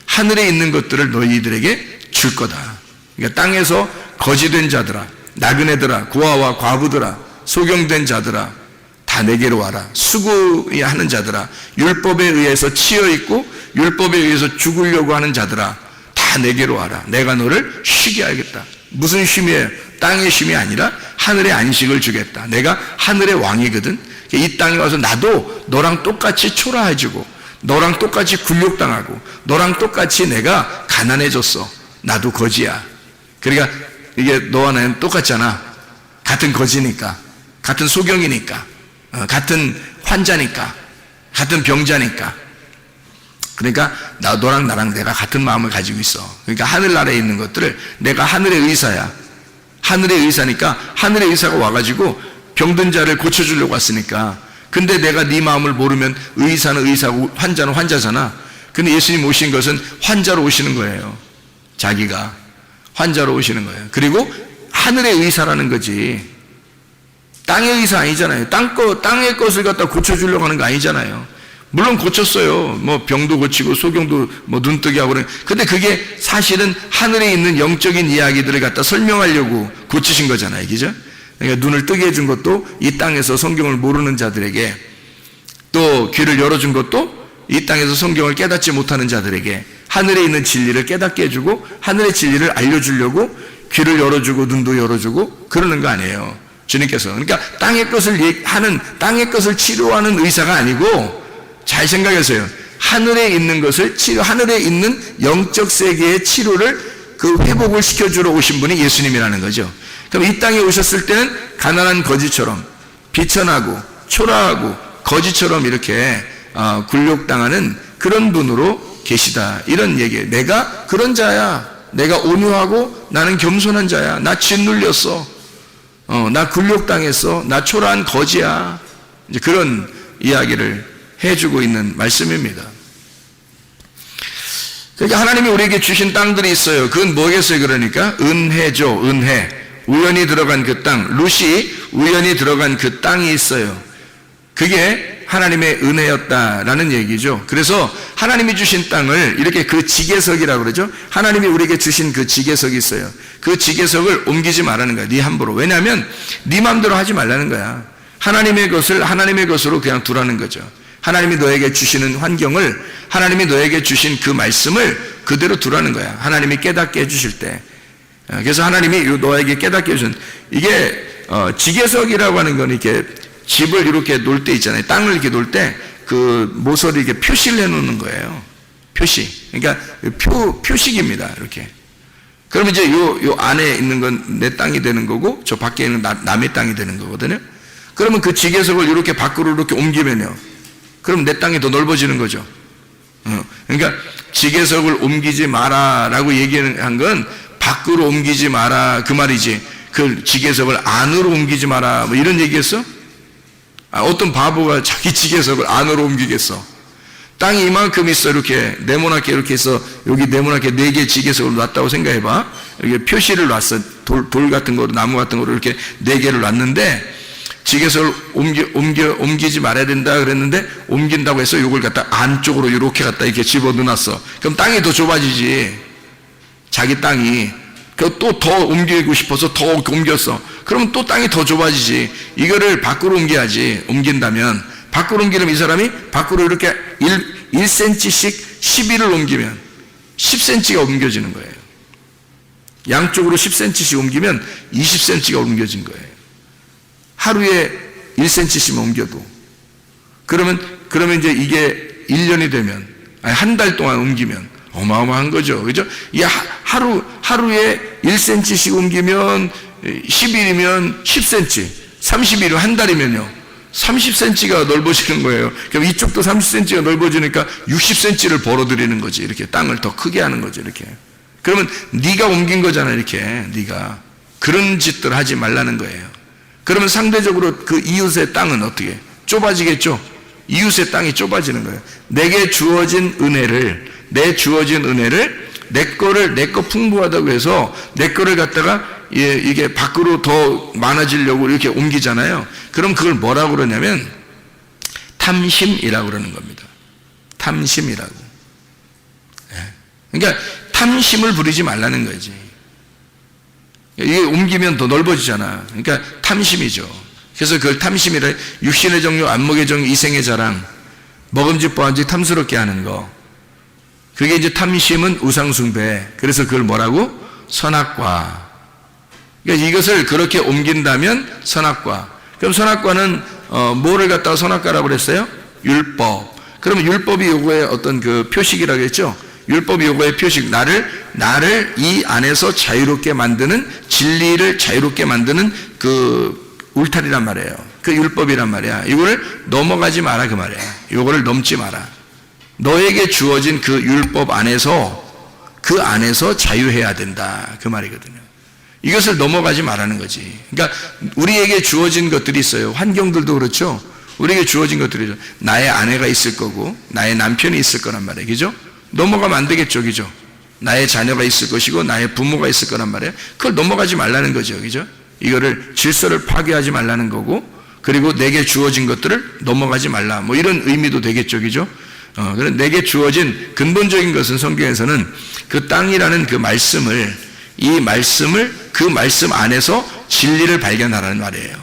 하늘에 있는 것들을 너희들에게 줄 거다. 그러니까 땅에서 거지된 자들아, 나그네들아, 고아와 과부들아, 소경된 자들아 다 내게로 와라. 수고하는 자들아, 율법에 의해서 치여있고 율법에 의해서 죽으려고 하는 자들아 다 내게로 와라. 내가 너를 쉬게 하겠다. 무슨 쉼이에요? 땅의 쉼이 아니라 하늘의 안식을 주겠다. 내가 하늘의 왕이거든. 이 땅에 와서 나도 너랑 똑같이 초라해지고 너랑 똑같이 굴욕당하고 너랑 똑같이 내가 가난해졌어. 나도 거지야. 그러니까 이게 너와 나는 똑같잖아. 같은 거지니까, 같은 소경이니까, 같은 환자니까, 같은 병자니까. 그러니까 너랑 나랑 내가 같은 마음을 가지고 있어. 그러니까 하늘나라에 있는 것들을 내가 하늘의 의사야. 하늘의 의사니까 하늘의 의사가 와가지고 병든 자를 고쳐주려고 왔으니까. 근데 내가 네 마음을 모르면 의사는 의사고 환자는 환자잖아. 근데 예수님 오신 것은 환자로 오시는 거예요. 자기가 환자로 오시는 거예요. 그리고 하늘의 의사라는 거지 땅의 의사 아니잖아요. 땅의 것을 갖다 고쳐주려고 하는 거 아니잖아요. 물론 고쳤어요. 뭐 병도 고치고 소경도 뭐 눈뜨게 하고 그래. 근데 그게 사실은 하늘에 있는 영적인 이야기들을 갖다 설명하려고 고치신 거잖아요. 그죠? 그러니까 눈을 뜨게 해준 것도 이 땅에서 성경을 모르는 자들에게, 또 귀를 열어준 것도 이 땅에서 성경을 깨닫지 못하는 자들에게 하늘에 있는 진리를 깨닫게 해주고 하늘의 진리를 알려주려고 귀를 열어주고 눈도 열어주고 그러는 거 아니에요. 주님께서. 그러니까 땅의 것을 치료하는 의사가 아니고, 잘 생각하세요. 하늘에 있는 것을 하늘에 있는 영적 세계의 치료를 회복을 시켜주러 오신 분이 예수님이라는 거죠. 그럼 이 땅에 오셨을 때는 가난한 거지처럼 비천하고 초라하고 거지처럼 이렇게 굴욕당하는 그런 분으로 계시다. 이런 얘기예요. 내가 그런 자야. 내가 온유하고 나는 겸손한 자야. 나 짓눌렸어. 나 굴욕당했어. 나 초라한 거지야. 이제 그런 이야기를 해주고 있는 말씀입니다. 그러니까 하나님이 우리에게 주신 땅들이 있어요. 그건 뭐겠어요? 그러니까 은혜죠. 은혜. 우연히 들어간 그 땅, 룻이 우연히 들어간 그 땅이 있어요. 그게 하나님의 은혜였다라는 얘기죠. 그래서 하나님이 주신 땅을 이렇게 그 지계석이라고 그러죠. 하나님이 우리에게 주신 그 지계석이 있어요. 그 지계석을 옮기지 말라는 거야. 네 함부로. 왜냐하면 네 마음대로 하지 말라는 거야. 하나님의 것을 하나님의 것으로 그냥 두라는 거죠. 하나님이 너에게 주시는 환경을, 하나님이 너에게 주신 그 말씀을 그대로 두라는 거야. 하나님이 깨닫게 해주실 때. 그래서 하나님이 너에게 깨닫게 해주신, 이게 지계석이라고 하는 건 이렇게 집을 이렇게 놓을 때 있잖아요. 땅을 이렇게 놓을 때 그 모서리 이렇게 표시를 해놓는 거예요. 표시. 그러니까 표식입니다. 이렇게. 그러면 이제 요 안에 있는 건 내 땅이 되는 거고 저 밖에 있는 남의 땅이 되는 거거든요. 그러면 그 지계석을 이렇게 밖으로 이렇게 옮기면요. 그럼 내 땅이 더 넓어지는 거죠. 그러니까 지계석을 옮기지 마라라고 얘기한 건 밖으로 옮기지 마라 그 말이지. 그 지계석을 안으로 옮기지 마라 뭐 이런 얘기했어? 어떤 바보가 자기 지계석을 안으로 옮기겠어? 땅이 이만큼 있어. 이렇게 네모나게 이렇게 해서 여기 네모나게 4개 지계석을 놨다고 생각해봐. 이렇게 표시를 놨어. 돌 같은 거로 나무 같은 거로 이렇게 4개를 놨는데 지계석을 옮기지 말아야 된다 그랬는데 옮긴다고 해서 이걸 갖다 안쪽으로 이렇게 갖다 이렇게 집어넣어놨어. 그럼 땅이 더 좁아지지. 자기 땅이. 또 더 옮기고 싶어서 더 옮겼어. 그러면 또 땅이 더 좁아지지. 이거를 밖으로 옮겨야지. 옮긴다면 밖으로 옮기면 이 사람이 밖으로 이렇게 1cm씩 12를 옮기면 10cm가 옮겨지는 거예요. 양쪽으로 10cm씩 옮기면 20cm가 옮겨진 거예요. 하루에 1cm씩 옮겨도. 그러면 이제 이게 1년이 되면, 한 달 동안 옮기면 어마어마한 거죠. 그죠? 이 하루에 1cm씩 옮기면 10일이면 10cm, 30일이면 한 달이면요. 30cm가 넓어지는 거예요. 그럼 이쪽도 30cm가 넓어지니까 60cm를 벌어들이는 거지. 이렇게 땅을 더 크게 하는 거죠. 이렇게. 그러면 네가 옮긴 거잖아. 이렇게 네가 그런 짓들 하지 말라는 거예요. 그러면 상대적으로 그 이웃의 땅은 어떻게 좁아지겠죠? 이웃의 땅이 좁아지는 거예요. 내게 주어진 은혜를 내 거 풍부하다고 해서 내 거를 갖다가 이게 밖으로 더 많아지려고 이렇게 옮기잖아요. 그럼 그걸 뭐라고 그러냐면 탐심이라고 그러는 겁니다. 탐심이라고. 그러니까 탐심을 부리지 말라는 거지. 이게 옮기면 더 넓어지잖아. 그러니까 탐심이죠. 그래서 그걸 탐심이라, 육신의 정욕, 안목의 정욕, 이생의 자랑, 먹음직 보암직 탐스럽게 하는 거. 그게 이제 탐심은 우상숭배. 그래서 그걸 뭐라고? 선악과. 그러니까 이것을 그렇게 옮긴다면 선악과. 그럼 선악과는 뭐를 갖다가 선악과라고 그랬어요? 율법. 그러면 율법이 요거의 어떤 그 표식이라고 했죠? 율법이 요거의 표식. 나를 이 안에서 자유롭게 만드는, 진리를 자유롭게 만드는 그 울타리란 말이에요. 그 율법이란 말이야. 이거를 넘어가지 마라 그 말이야. 요거를 넘지 마라. 너에게 주어진 그 율법 안에서, 그 안에서 자유해야 된다 그 말이거든요. 이것을 넘어가지 말라는 거지. 그러니까 우리에게 주어진 것들이 있어요. 환경들도 그렇죠. 우리에게 주어진 것들이죠. 나의 아내가 있을 거고 나의 남편이 있을 거란 말이에요. 그죠? 넘어가면 안 되겠죠. 그죠? 나의 자녀가 있을 것이고 나의 부모가 있을 거란 말이에요. 그걸 넘어가지 말라는 거죠. 그죠? 이거를 질서를 파괴하지 말라는 거고, 그리고 내게 주어진 것들을 넘어가지 말라, 뭐 이런 의미도 되겠죠. 그죠? 그래 내게 주어진 근본적인 것은 성경에서는 그 땅이라는 그 말씀을, 그 말씀 안에서 진리를 발견하라는 말이에요.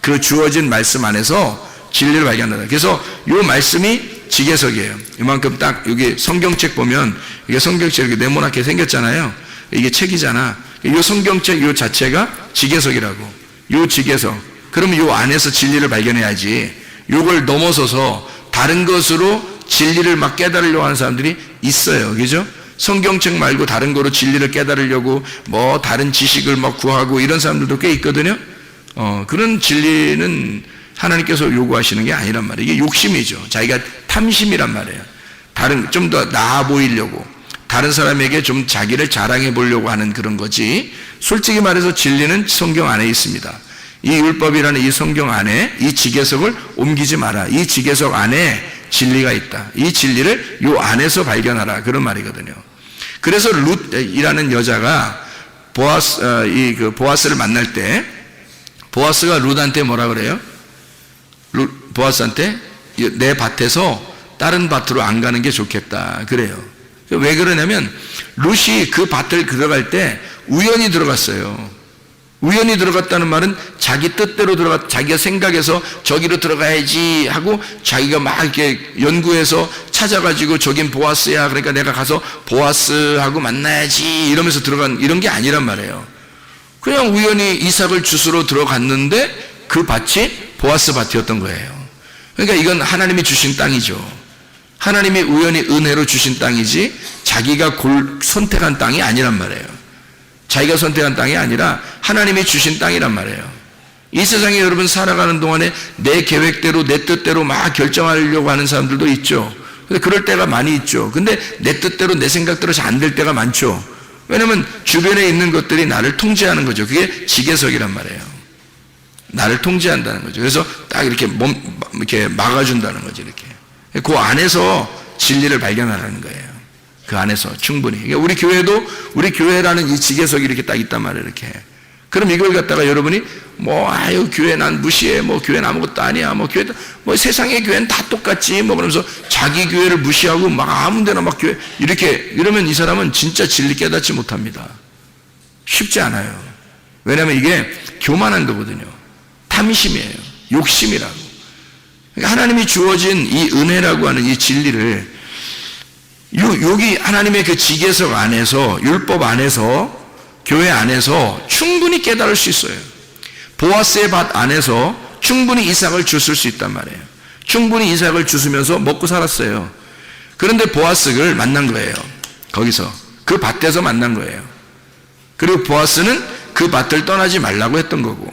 그 주어진 말씀 안에서 진리를 발견하라. 그래서 이 말씀이 지계석이에요. 이만큼 딱 여기 성경책 보면, 이게 성경책 이렇게 네모나게 생겼잖아요. 이게 책이잖아. 이 성경책 이 자체가 지계석이라고. 이 지계석. 그러면 이 안에서 진리를 발견해야지. 이걸 넘어서서 다른 것으로 진리를 막 깨달으려고 하는 사람들이 있어요. 그죠? 성경책 말고 다른 거로 진리를 깨달으려고 뭐 다른 지식을 막 구하고 이런 사람들도 꽤 있거든요. 그런 진리는 하나님께서 요구하시는 게 아니란 말이에요. 이게 욕심이죠. 자기가 탐심이란 말이에요. 좀 더 나아 보이려고, 다른 사람에게 좀 자기를 자랑해 보려고 하는 그런 거지. 솔직히 말해서 진리는 성경 안에 있습니다. 이 율법이라는 이 성경 안에 이 지계석을 옮기지 마라. 이 지계석 안에 진리가 있다. 이 진리를 요 안에서 발견하라. 그런 말이거든요. 그래서 룻이라는 여자가 보아스를 만날 때, 보아스가 룻한테 뭐라 그래요? 보아스한테 내 밭에서 다른 밭으로 안 가는 게 좋겠다 그래요. 왜 그러냐면 룻이 그 밭을 들어갈 때 우연히 들어갔어요. 우연히 들어갔다는 말은 자기 뜻대로 자기가 생각해서 저기로 들어가야지 하고 자기가 막 이렇게 연구해서 찾아가지고 저긴 보아스야, 그러니까 내가 가서 보아스하고 만나야지 이러면서 들어간 이런 게 아니란 말이에요. 그냥 우연히 이삭을 주스러 들어갔는데 그 밭이 보아스 밭이었던 거예요. 그러니까 이건 하나님이 주신 땅이죠. 하나님이 우연히 은혜로 주신 땅이지 자기가 선택한 땅이 아니란 말이에요. 자기가 선택한 땅이 아니라 하나님이 주신 땅이란 말이에요. 이 세상에 여러분 살아가는 동안에 내 계획대로 내 뜻대로 막 결정하려고 하는 사람들도 있죠. 근데 그럴 때가 많이 있죠. 근데 내 뜻대로 내 생각대로 잘 안 될 때가 많죠. 왜냐면 주변에 있는 것들이 나를 통제하는 거죠. 그게 지계석이란 말이에요. 나를 통제한다는 거죠. 그래서 딱 이렇게 이렇게 막아준다는 거죠. 이렇게. 그 안에서 진리를 발견하라는 거예요. 그 안에서 충분히. 그러니까 우리 교회라는 이 지계석이 이렇게 딱 있단 말이에요. 이렇게. 그럼 이걸 갖다가 여러분이 교회 난 무시해. 교회는 아무것도 아니야. 교회 세상의 교회는 다 똑같지. 그러면서 자기 교회를 무시하고 막 아무데나 막 교회 이러면 이 사람은 진짜 진리 깨닫지 못합니다. 쉽지 않아요. 왜냐하면 이게 교만한 거거든요. 탐심이에요. 욕심이라고. 그러니까 하나님이 주어진 이 은혜라고 하는 이 진리를 여기 하나님의 그 지계석 안에서, 율법 안에서, 교회 안에서 충분히 깨달을 수 있어요. 보아스의 밭 안에서 충분히 이삭을 주실 수 있단 말이에요. 충분히 이삭을 주시면서 먹고 살았어요. 그런데 보아스를 만난 거예요. 거기서 그 밭에서 만난 거예요. 그리고 보아스는 그 밭을 떠나지 말라고 했던 거고,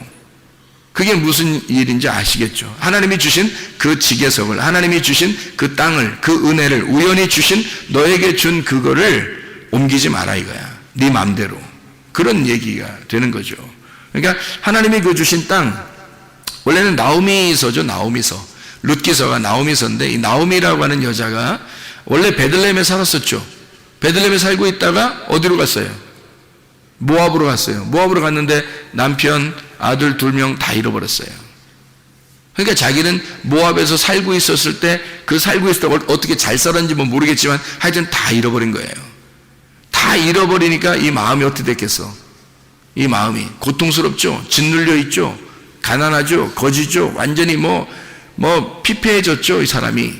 그게 무슨 일인지 아시겠죠? 하나님이 주신 그 지계석을, 하나님이 주신 그 땅을, 그 은혜를, 우연히 주신 너에게 준 그거를 옮기지 마라 이거야. 네 맘대로. 그런 얘기가 되는 거죠. 그러니까 하나님이 그 주신 땅, 원래는 나오미서죠. 나오미서. 룻기서가 나오미서인데, 이 나오미라고 하는 여자가 원래 베들레헴에 살았었죠. 베들레헴에 살고 있다가 어디로 갔어요? 모압으로 갔어요. 모압으로 갔는데 남편, 아들 2명 다 잃어버렸어요. 그러니까 자기는 모압에서 살고 있었을 때 그 살고 있을 때 어떻게 잘 살았는지 뭐 모르겠지만 하여튼 다 잃어버린 거예요. 다 잃어버리니까 이 마음이 어떻게 됐겠어? 이 마음이 고통스럽죠. 짓눌려 있죠. 가난하죠. 거지죠. 완전히 피폐해졌죠. 이 사람이.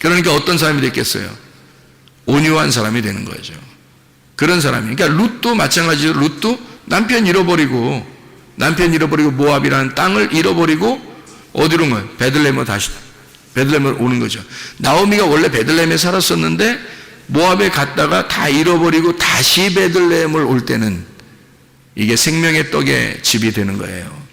그러니까 어떤 사람이 됐겠어요? 온유한 사람이 되는 거죠. 그런 사람이. 그러니까 룻도 마찬가지로 룻도 남편 잃어버리고 모압이라는 땅을 잃어버리고 어디로 온 거예요? 베들레헴으로 오는 거죠. 나오미가 원래 베들레헴에 살았었는데 모압에 갔다가 다 잃어버리고 다시 베들레헴을 올 때는 이게 생명의 떡의 집이 되는 거예요.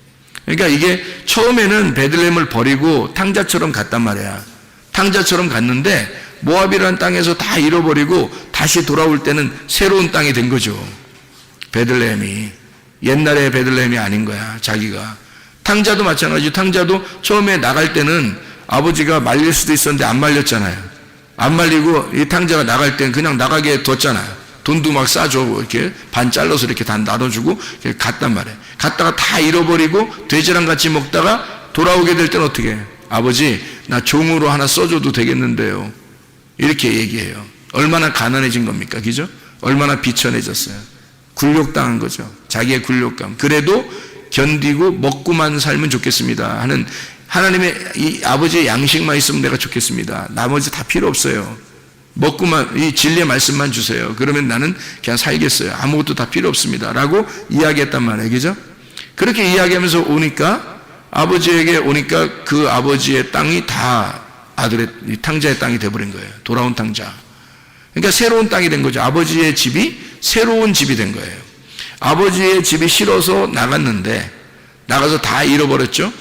그러니까 이게 처음에는 베들레헴을 버리고 탕자처럼 갔단 말이야. 탕자처럼 갔는데 모압이라는 땅에서 다 잃어버리고 다시 돌아올 때는 새로운 땅이 된 거죠. 베들레헴이. 옛날의 베들레헴이 아닌 거야. 자기가. 탕자도 마찬가지. 탕자도 처음에 나갈 때는 아버지가 말릴 수도 있었는데 안 말렸잖아요. 안 말리고 이 탕자가 나갈 때는 그냥 나가게 뒀잖아요. 돈도 막 싸주고 이렇게 반 잘라서 이렇게 다 나눠주고 이렇게 갔단 말이에요. 갔다가 다 잃어버리고 돼지랑 같이 먹다가 돌아오게 될 때는 어떻게 해요? 아버지 나 종으로 하나 써줘도 되겠는데요. 이렇게 얘기해요. 얼마나 가난해진 겁니까? 그죠? 얼마나 비천해졌어요. 굴욕당한 거죠. 자기의 굴욕감. 그래도 견디고 먹고만 살면 좋겠습니다 하는 하나님의 이 아버지의 양식만 있으면 내가 좋겠습니다. 나머지 다 필요 없어요. 먹고만 이 진리의 말씀만 주세요. 그러면 나는 그냥 살겠어요. 아무것도 다 필요 없습니다 라고 이야기했단 말이에요. 그죠? 그렇게 이야기하면서 오니까 아버지에게 오니까 그 아버지의 땅이 다 아들의 탕자의 땅이 돼버린 거예요. 돌아온 탕자. 그러니까 새로운 땅이 된 거죠. 아버지의 집이 새로운 집이 된 거예요. 아버지의 집이 싫어서 나갔는데 나가서 다 잃어버렸죠.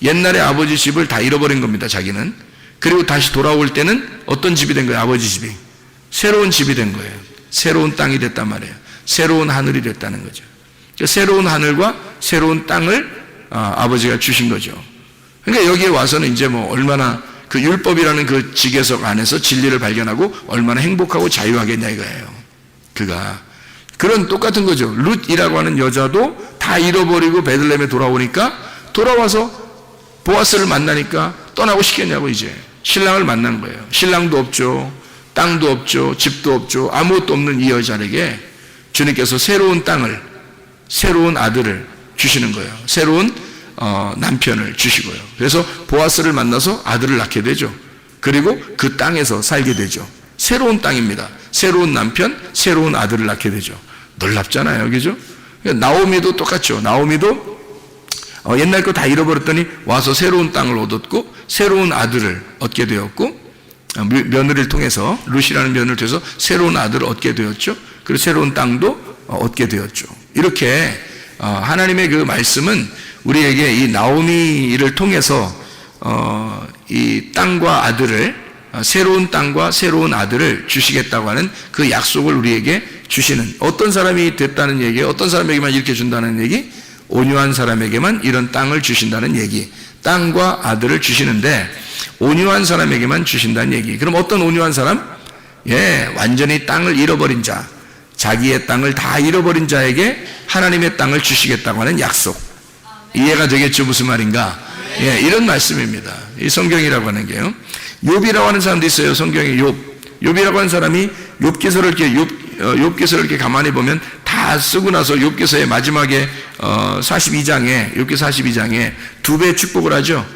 옛날에 아버지 집을 다 잃어버린 겁니다. 자기는. 그리고 다시 돌아올 때는 어떤 집이 된 거예요? 아버지 집이. 새로운 집이 된 거예요. 새로운 땅이 됐단 말이에요. 새로운 하늘이 됐다는 거죠. 그러니까 새로운 하늘과 새로운 땅을 아버지가 주신 거죠. 그러니까 여기에 와서는 이제 얼마나 그 율법이라는 그 지계석 안에서 진리를 발견하고 얼마나 행복하고 자유하겠냐 이거예요. 그가. 그런 똑같은 거죠. 룻이라고 하는 여자도 다 잃어버리고 베들레헴에 돌아오니까 돌아와서 보아스를 만나니까 떠나고 싶겠냐고 이제. 신랑을 만난 거예요. 신랑도 없죠. 땅도 없죠. 집도 없죠. 아무것도 없는 이 여자에게 주님께서 새로운 땅을, 새로운 아들을 주시는 거예요. 새로운 남편을 주시고요. 그래서 보아스를 만나서 아들을 낳게 되죠. 그리고 그 땅에서 살게 되죠. 새로운 땅입니다. 새로운 남편, 새로운 아들을 낳게 되죠. 놀랍잖아요. 그죠? 나오미도 똑같죠. 나오미도 옛날 거 다 잃어버렸더니 와서 새로운 땅을 얻었고 새로운 아들을 얻게 되었고 며느리를 통해서 룻이라는 며느리를 통해서 새로운 아들을 얻게 되었죠. 그리고 새로운 땅도 얻게 되었죠. 이렇게 하나님의 그 말씀은 우리에게 이 나오미를 통해서 이 땅과 아들을 새로운 땅과 새로운 아들을 주시겠다고 하는 그 약속을 우리에게 주시는, 어떤 사람이 됐다는 얘기예요. 어떤 사람에게만 이렇게 준다는 얘기? 온유한 사람에게만 이런 땅을 주신다는 얘기. 땅과 아들을 주시는데 온유한 사람에게만 주신다는 얘기. 그럼 어떤 온유한 사람? 완전히 땅을 잃어버린 자, 자기의 땅을 다 잃어버린 자에게 하나님의 땅을 주시겠다고 하는 약속. 이해가 되겠죠? 무슨 말인가? 이런 말씀입니다. 이 성경이라고 하는 게요. 욥이라고 하는 사람도 있어요. 성경에 욥이라고 하는 사람이 욥기서를 이렇게 가만히 보면 다 쓰고 나서 욥기서의 마지막에 42장에 욥기 42장에 2배 축복을 하죠.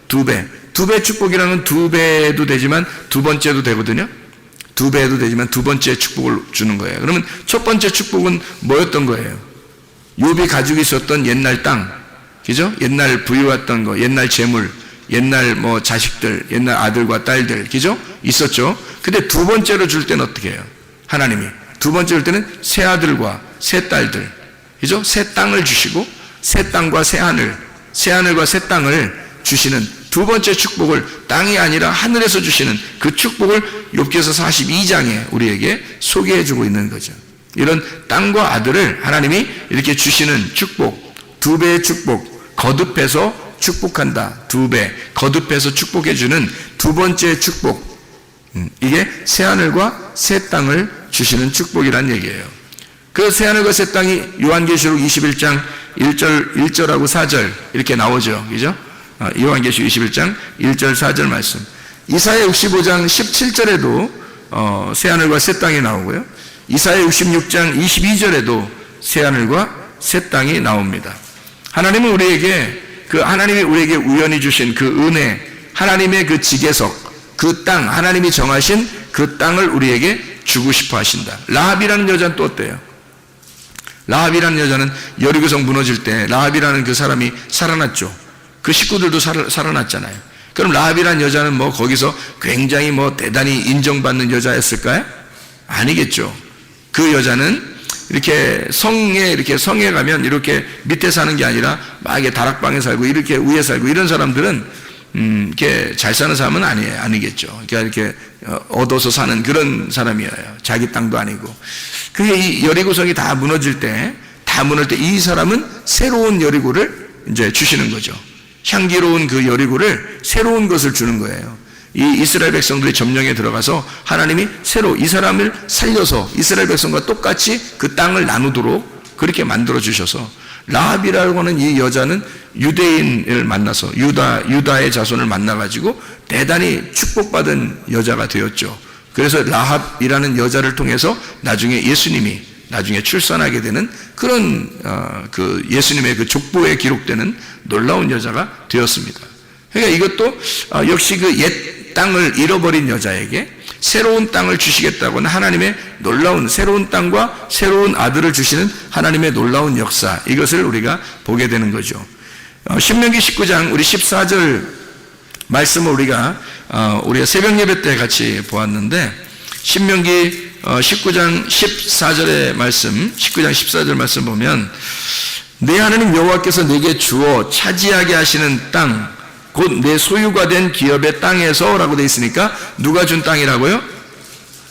2배 축복이라는 2배도 되지만 두 번째도 되거든요. 2배도 되지만 두 번째 축복을 주는 거예요. 그러면 첫 번째 축복은 뭐였던 거예요? 욥이 가지고 있었던 옛날 땅, 그죠? 옛날 부유했던 거, 옛날 재물, 옛날 자식들, 옛날 아들과 딸들, 그죠? 있었죠. 근데 두 번째로 줄 때는 어떻게 해요? 하나님이 두 번째 줄 때는 새 아들과 새 딸들, 그죠? 새 땅을 주시고 새 땅과 새 하늘, 새 하늘과 새 땅을 주시는 두 번째 축복을 땅이 아니라 하늘에서 주시는 그 축복을 욥기서 42장에 우리에게 소개해주고 있는 거죠. 이런 땅과 아들을 하나님이 이렇게 주시는 축복, 두 배의 축복, 거듭해서 축복한다. 두 배, 거듭해서 축복해주는 두 번째 축복. 이게 새하늘과 새 땅을 주시는 축복이란 얘기예요. 그 새하늘과 새 땅이 요한계시록 21장 1절하고 4절 이렇게 나오죠. 그죠? 요한계시록 21장 1절 4절 말씀. 이사야 65장 17절에도 새하늘과 새 땅이 나오고요. 이사야 66장 22절에도 새하늘과 새 땅이 나옵니다. 하나님은 우리에게 하나님이 우리에게 우연히 주신 그 은혜, 하나님의 그 지계석, 그 땅, 하나님이 정하신 그 땅을 우리에게 주고 싶어 하신다. 라합이라는 여자는 또 어때요? 라합이라는 여자는 여리고성 무너질 때 라합이라는 그 사람이 살아났죠. 그 식구들도 살아났잖아요. 그럼 라합이라는 여자는 뭐 거기서 굉장히 뭐 대단히 인정받는 여자였을까요? 아니겠죠. 그 여자는 이렇게 성에 가면 이렇게 밑에 사는 게 아니라 막 이렇게 다락방에 살고 이렇게 위에 살고 이런 사람들은 이렇게 잘 사는 사람은 아니겠죠. 그러니까 이렇게 얻어서 사는 그런 사람이에요. 자기 땅도 아니고. 그게 이 여리고성이 다 무너질 때 이 사람은 새로운 여리고를 이제 주시는 거죠. 향기로운 그 여리고를 새로운 것을 주는 거예요. 이 이스라엘 백성들이 점령에 들어가서 하나님이 새로 이 사람을 살려서 이스라엘 백성과 똑같이 그 땅을 나누도록 그렇게 만들어 주셔서 라합이라고 하는 이 여자는 유대인을 만나서 유다의 자손을 만나가지고 대단히 축복받은 여자가 되었죠. 그래서 라합이라는 여자를 통해서 나중에 예수님이 나중에 출산하게 되는 그런 그 예수님의 그 족보에 기록되는 놀라운 여자가 되었습니다. 그러니까 이것도 역시 그 옛 땅을 잃어버린 여자에게 새로운 땅을 주시겠다고는 하나님의 놀라운 새로운 땅과 새로운 아들을 주시는 하나님의 놀라운 역사, 이것을 우리가 보게 되는 거죠. 신명기 19장 우리 14절 말씀을 우리가 새벽 예배 때 같이 보았는데, 신명기 19장 14절의 말씀, 19장 14절 말씀 보면 내 하나님 여호와께서 내게 주어 차지하게 하시는 땅, 곧 내 소유가 된 기업의 땅에서 라고 되어 있으니까 누가 준 땅이라고요?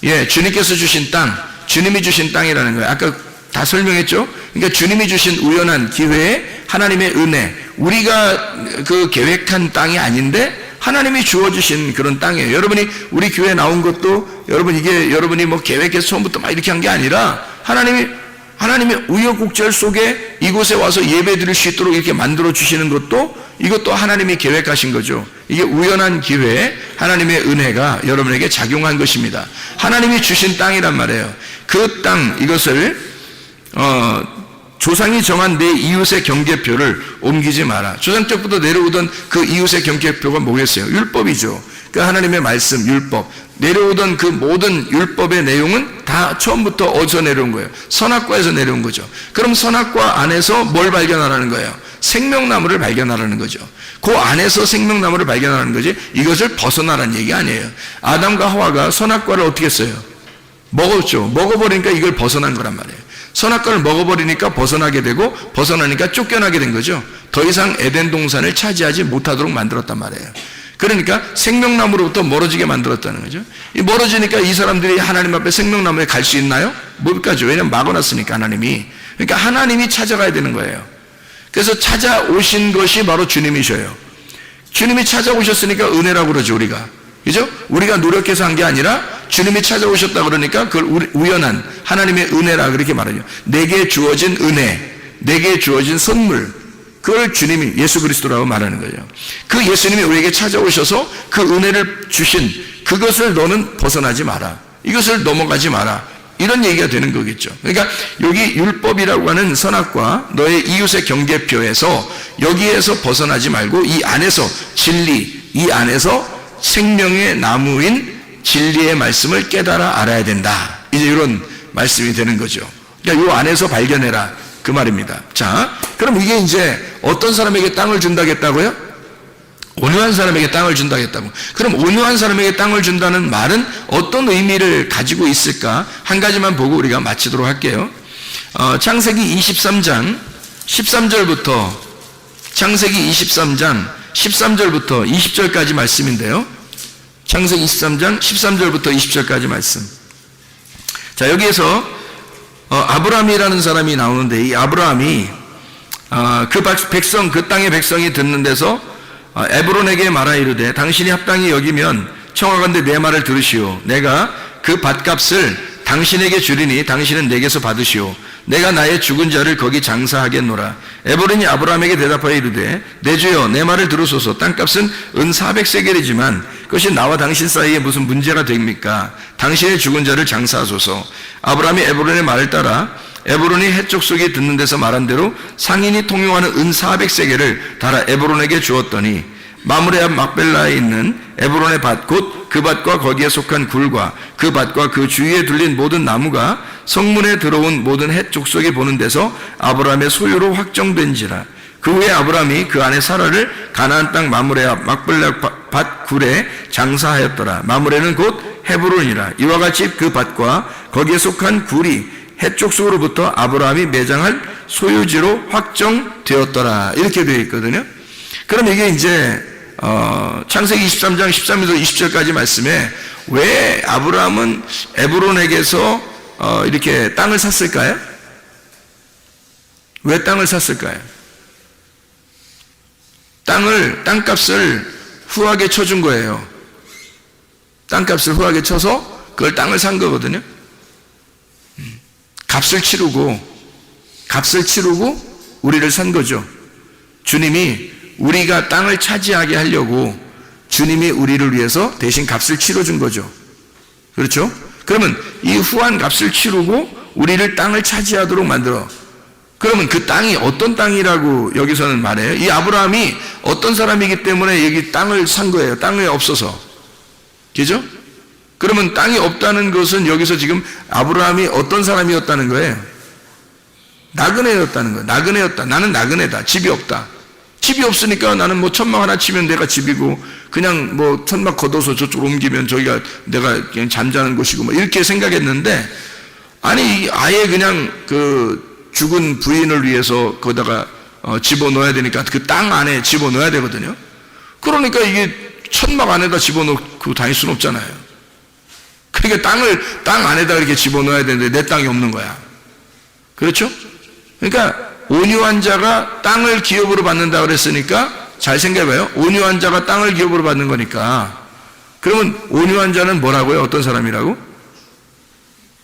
예, 주님께서 주신 땅, 주님이 주신 땅이라는 거예요. 아까 다 설명했죠? 그러니까 주님이 주신 우연한 기회에 하나님의 은혜, 우리가 그 계획한 땅이 아닌데 하나님이 주어주신 그런 땅이에요. 여러분이 우리 교회에 나온 것도 여러분이 뭐 계획해서 처음부터 막 이렇게 한 게 아니라 하나님의 우여곡절 속에 이곳에 와서 예배 드릴 수 있도록 이렇게 만들어 주시는 것도 이것도 하나님이 계획하신 거죠. 이게 우연한 기회에 하나님의 은혜가 여러분에게 작용한 것입니다. 하나님이 주신 땅이란 말이에요. 그 땅, 이것을 조상이 정한 내 이웃의 경계표를 옮기지 마라. 조상 때부터 내려오던 그 이웃의 경계표가 뭐겠어요? 율법이죠. 그 하나님의 말씀, 율법. 내려오던 그 모든 율법의 내용은 다 처음부터 어디서 내려온 거예요? 선악과에서 내려온 거죠. 그럼 선악과 안에서 뭘 발견하라는 거예요? 생명나무를 발견하라는 거죠. 그 안에서 생명나무를 발견하라는 거지, 이것을 벗어나라는 얘기 아니에요. 아담과 하와가 선악과를 어떻게 했어요? 먹었죠. 먹어버리니까 이걸 벗어난 거란 말이에요. 선악과를 먹어버리니까 벗어나게 되고, 벗어나니까 쫓겨나게 된 거죠. 더 이상 에덴 동산을 차지하지 못하도록 만들었단 말이에요. 그러니까 생명나무로부터 멀어지게 만들었다는 거죠. 이 멀어지니까 이 사람들이 하나님 앞에 생명나무에 갈 수 있나요? 못 가죠. 왜냐하면 막아놨으니까 하나님이. 그러니까 하나님이 찾아가야 되는 거예요. 그래서 찾아오신 것이 바로 주님이셔요. 주님이 찾아오셨으니까 은혜라고 그러죠, 우리가. 그죠? 우리가 노력해서 한 게 아니라 주님이 찾아오셨다 그러니까 그걸 우연한 하나님의 은혜라 그렇게 말하죠. 내게 주어진 은혜, 내게 주어진 선물, 그걸 주님이 예수 그리스도라고 말하는 거예요. 그 예수님이 우리에게 찾아오셔서 그 은혜를 주신 그것을 너는 벗어나지 마라. 이것을 넘어가지 마라. 이런 얘기가 되는 거겠죠. 그러니까 여기 율법이라고 하는 선악과 너의 이웃의 경계표에서 여기에서 벗어나지 말고 이 안에서 진리, 이 안에서 생명의 나무인 진리의 말씀을 깨달아 알아야 된다. 이제 이런 말씀이 되는 거죠. 그러니까 이 안에서 발견해라. 그 말입니다. 자, 그럼 이게 이제 어떤 사람에게 땅을 준다겠다고요? 온유한 사람에게 땅을 준다겠다고. 그럼 온유한 사람에게 땅을 준다는 말은 어떤 의미를 가지고 있을까? 한 가지만 보고 우리가 마치도록 할게요. 창세기 23장 13절부터 창세기 23장 13절부터 20절까지 말씀인데요. 창세기 23장 13절부터 20절까지 말씀. 자, 여기에서 아브라함이라는 사람이 나오는데, 이 아브라함이 그 백성, 그 땅의 백성이 듣는 데서 에브론에게 말하 이르되 당신이 합당히 여기면 청하건대 내 말을 들으시오. 내가 그 밭값을 당신에게 주리니 당신은 내게서 받으시오. 내가 나의 죽은 자를 거기 장사하겠노라. 에브론이 아브라함에게 대답하여 이르되 내 주여 내 말을 들으소서. 땅값은 은 400세겔이지만 그것이 나와 당신 사이에 무슨 문제가 됩니까? 당신의 죽은 자를 장사하소서. 아브라함이 에브론의 말을 따라 에브론이 해쪽 속에 듣는 데서 말한 대로 상인이 통용하는 은 400세겔을 달아 에브론에게 주었더니 마므레 앞 막벨라에 있는 에브론의 밭 곧 그 밭과 거기에 속한 굴과 그 밭과 그 주위에 둘린 모든 나무가 성문에 들어온 모든 해쪽 속에 보는 데서 아브라함의 소유로 확정된지라. 그 후에 아브라함이 그 안에 사라를 가나안 땅 마므레 앞 막벨라 밭 굴에 장사하였더라. 마므레는 곧 헤브론이라. 이와 같이 그 밭과 거기에 속한 굴이 해쪽 속으로부터 아브라함이 매장할 소유지로 확정되었더라. 이렇게 되어 있거든요. 그럼 이게 이제 창세기 23장 13절에서 20절까지 말씀에 왜 아브라함은 에브론에게서 이렇게 땅을 샀을까요? 왜 땅을 샀을까요? 땅값을 후하게 쳐준 거예요. 땅값을 후하게 쳐서 그걸 땅을 산 거거든요. 값을 치르고 우리를 산 거죠. 주님이 우리가 땅을 차지하게 하려고 주님이 우리를 위해서 대신 값을 치러준 거죠. 그렇죠? 그러면 이 후한 값을 치르고 우리를 땅을 차지하도록 만들어. 그러면 그 땅이 어떤 땅이라고 여기서는 말해요? 이 아브라함이 어떤 사람이기 때문에 여기 땅을 산 거예요. 땅이 없어서. 그죠? 그러면 땅이 없다는 것은 여기서 지금 아브라함이 어떤 사람이었다는 거예요? 나그네였다는 거예요. 나그네였다. 나는 나그네다. 집이 없다. 집이 없으니까 나는 뭐 천막 하나 치면 내가 집이고 그냥 뭐 천막 걷어서 저쪽으로 옮기면 저기가 내가 그냥 잠자는 곳이고 뭐 이렇게 생각했는데, 아니 아예 그냥 그 죽은 부인을 위해서 거기다가 집어넣어야 되니까 그 땅 안에 집어넣어야 되거든요. 그러니까 이게 천막 안에다 집어넣고 다닐 수는 없잖아요. 그러니까 땅 안에다 이렇게 집어넣어야 되는데 내 땅이 없는 거야. 그렇죠? 그러니까 온유한 자가 땅을 기업으로 받는다 그랬으니까 잘 생각해봐요. 온유한 자가 땅을 기업으로 받는 거니까. 그러면 온유한 자는 뭐라고요? 어떤 사람이라고?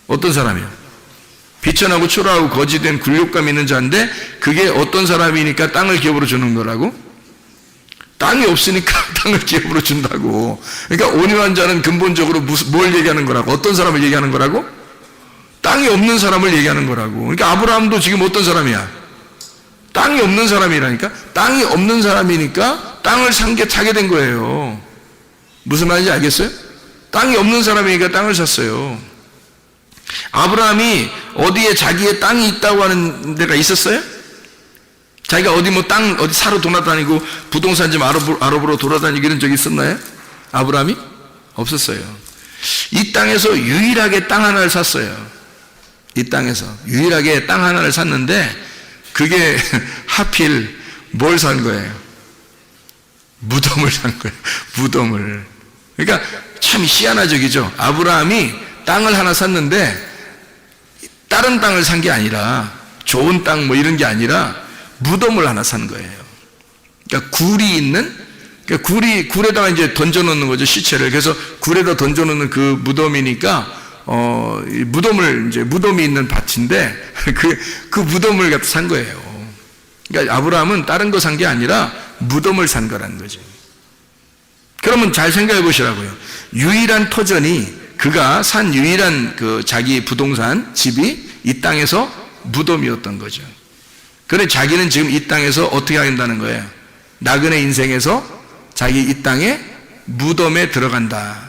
어떤 사람이요? 비천하고 초라하고 거지된 굴욕감 있는 자인데 그게 어떤 사람이니까 땅을 기업으로 주는 거라고? 땅이 없으니까 땅을 기업으로 준다고. 그러니까 온유한 자는 근본적으로 뭘 얘기하는 거라고? 어떤 사람을 얘기하는 거라고? 땅이 없는 사람을 얘기하는 거라고. 그러니까 아브라함도 지금 어떤 사람이야? 땅이 없는 사람이라니까. 땅이 없는 사람이니까 땅을 차게 된 거예요. 무슨 말인지 알겠어요? 땅이 없는 사람이니까 땅을 샀어요. 아브라함이 어디에 자기의 땅이 있다고 하는 데가 있었어요? 자기가 어디 어디 사러 돌아다니고 부동산 좀 알아보러 돌아다니고 이런 적이 있었나요? 아브라함이? 없었어요. 이 땅에서 유일하게 땅 하나를 샀어요. 이 땅에서 유일하게 땅 하나를 샀는데 그게 하필 뭘 산 거예요? 무덤을 산 거예요. 무덤을. 그러니까 참 희한하죠, 그죠? 아브라함이 땅을 하나 샀는데 다른 땅을 산 게 아니라 좋은 땅 뭐 이런 게 아니라 무덤을 하나 산 거예요. 그러니까 굴이 있는, 그러니까 굴에다가 이제 던져놓는 거죠, 시체를. 그래서 굴에다 던져놓는 그 무덤이니까 무덤이 있는 밭인데 그 무덤을 갖다 산 거예요. 그러니까 아브라함은 다른 거 산 게 아니라 무덤을 산 거라는 거죠. 그러면 잘 생각해 보시라고요. 유일한 터전이 그가 산 유일한 그 자기 부동산 집이 이 땅에서 무덤이었던 거죠. 그래 자기는 지금 이 땅에서 어떻게 한다는 거예요? 나그네 인생에서 자기 이 땅에 무덤에 들어간다.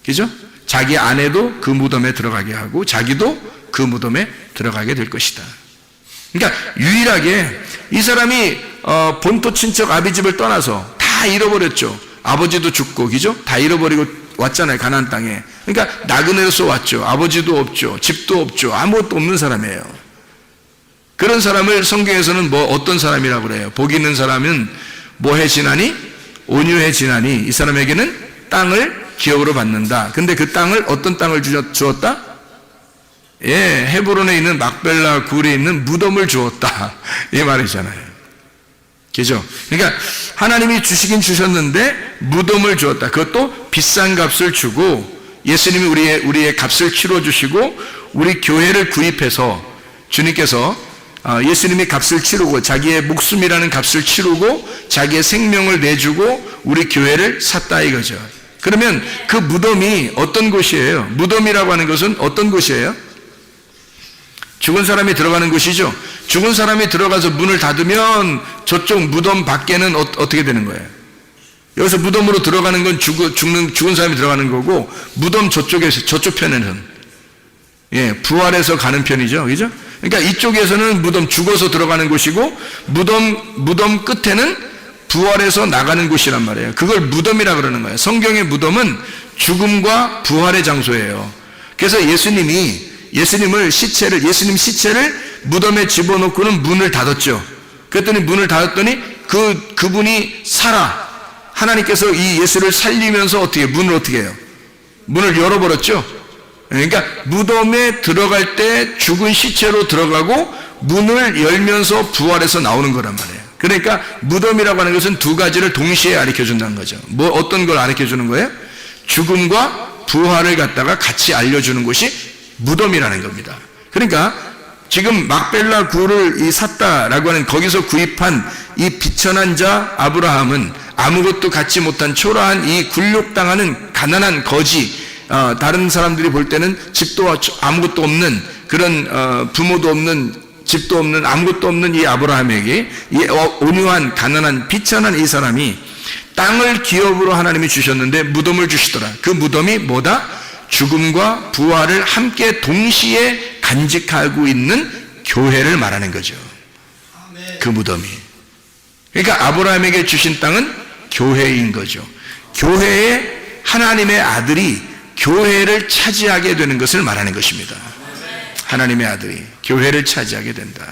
그죠? 자기 아내도 그 무덤에 들어가게 하고 자기도 그 무덤에 들어가게 될 것이다. 그러니까 유일하게 이 사람이 본토 친척 아비집을 떠나서 다 잃어버렸죠. 아버지도 죽고, 그죠? 다 잃어버리고 왔잖아요, 가나안 땅에. 그러니까 나그네로서 왔죠. 아버지도 없죠, 집도 없죠, 아무것도 없는 사람이에요. 그런 사람을 성경에서는 뭐 어떤 사람이라고 그래요? 복 있는 사람은 뭐해지나니? 온유해지나니 이 사람에게는 땅을 기업으로 받는다. 근데 그 땅을 어떤 땅을 주었다? 예, 헤브론에 있는 막벨라 굴에 있는 무덤을 주었다. 이 말이잖아요. 그죠? 그러니까 하나님이 주시긴 주셨는데 무덤을 주었다. 그것도 비싼 값을 주고 예수님이 우리의 값을 치러주시고 우리 교회를 구입해서 주님께서 예수님이 값을 치르고 자기의 목숨이라는 값을 치르고 자기의 생명을 내주고 우리 교회를 샀다 이거죠. 그러면 그 무덤이 어떤 곳이에요? 무덤이라고 하는 것은 어떤 곳이에요? 죽은 사람이 들어가는 곳이죠. 죽은 사람이 들어가서 문을 닫으면 저쪽 무덤 밖에는 어떻게 되는 거예요? 여기서 무덤으로 들어가는 건 죽은 사람이 들어가는 거고 무덤 저쪽 편에는 부활해서 가는 편이죠. 그죠? 그러니까 이쪽에서는 무덤 죽어서 들어가는 곳이고 무덤 끝에는 부활해서 나가는 곳이란 말이에요. 그걸 무덤이라 그러는 거예요. 성경의 무덤은 죽음과 부활의 장소예요. 그래서 예수님 시체를 무덤에 집어넣고는 문을 닫았죠. 그랬더니 문을 닫았더니 그분이 하나님께서 이 예수를 살리면서 문을 어떻게 해요? 문을 열어버렸죠. 그러니까 무덤에 들어갈 때 죽은 시체로 들어가고 문을 열면서 부활해서 나오는 거란 말이에요. 그러니까 무덤이라고 하는 것은 두 가지를 동시에 가르쳐준다는 거죠. 어떤 걸 가르쳐주는 거예요? 죽음과 부활을 갖다가 같이 알려주는 곳이 무덤이라는 겁니다. 그러니까 지금 막벨라 굴을 샀다라고 하는 거기서 구입한 이 비천한 자 아브라함은 아무것도 갖지 못한 초라한 이 굴욕당하는 가난한 거지, 다른 사람들이 볼 때는 집도 아무것도 없는 그런 부모도 없는 집도 없는 아무것도 없는 이 아브라함에게 이 온유한 가난한 비천한 이 사람이 땅을 기업으로 하나님이 주셨는데 무덤을 주시더라. 그 무덤이 뭐다? 죽음과 부활을 함께 동시에 간직하고 있는 교회를 말하는 거죠. 그 무덤이. 그러니까 아브라함에게 주신 땅은 교회인 거죠. 교회에 하나님의 아들이 교회를 차지하게 되는 것을 말하는 것입니다. 하나님의 아들이 교회를 차지하게 된다.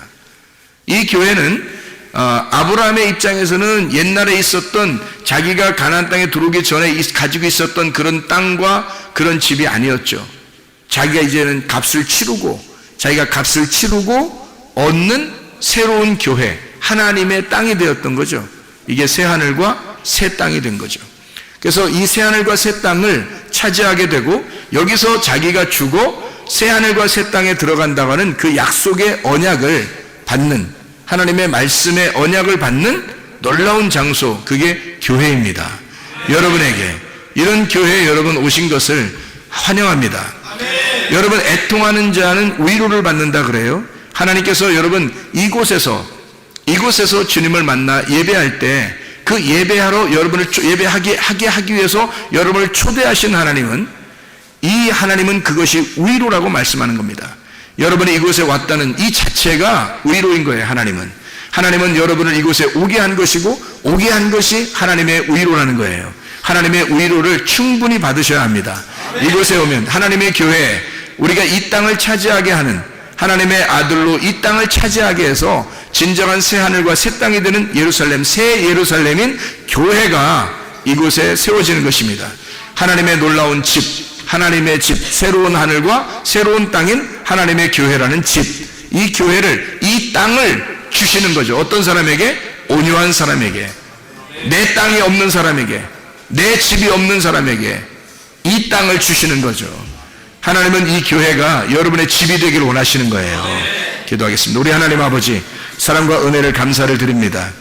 이 교회는 아브라함의 입장에서는 옛날에 있었던 자기가 가나안 땅에 들어오기 전에 가지고 있었던 그런 땅과 그런 집이 아니었죠. 자기가 이제는 자기가 값을 치르고 얻는 새로운 교회, 하나님의 땅이 되었던 거죠. 이게 새하늘과 새 땅이 된 거죠. 그래서 이 새하늘과 새 땅을 차지하게 되고 여기서 자기가 죽어 새하늘과 새 땅에 들어간다고 하는 그 약속의 언약을 받는, 하나님의 말씀의 언약을 받는 놀라운 장소, 그게 교회입니다. 여러분에게 이런 교회에 여러분 오신 것을 환영합니다. 여러분 애통하는 자는 위로를 받는다 그래요. 하나님께서 여러분 이곳에서 주님을 만나 예배할 때 그 예배하러 여러분을 예배하게 하기 위해서 여러분을 초대하신 하나님은 그것이 위로라고 말씀하는 겁니다. 여러분이 이곳에 왔다는 이 자체가 위로인 거예요. 하나님은 여러분을 이곳에 오게 한 것이고 오게 한 것이 하나님의 위로라는 거예요. 하나님의 위로를 충분히 받으셔야 합니다. 이곳에 오면 하나님의 교회, 우리가 이 땅을 차지하게 하는 하나님의 아들로 이 땅을 차지하게 해서 진정한 새하늘과 새 땅이 되는 예루살렘, 새 예루살렘인 교회가 이곳에 세워지는 것입니다. 하나님의 놀라운 집, 하나님의 집, 새로운 하늘과 새로운 땅인 하나님의 교회라는 집, 이 교회를, 이 땅을 주시는 거죠. 어떤 사람에게? 온유한 사람에게, 내 땅이 없는 사람에게, 내 집이 없는 사람에게 이 땅을 주시는 거죠. 하나님은 이 교회가 여러분의 집이 되기를 원하시는 거예요. 기도하겠습니다. 우리 하나님 아버지, 사랑과 은혜를 감사를 드립니다.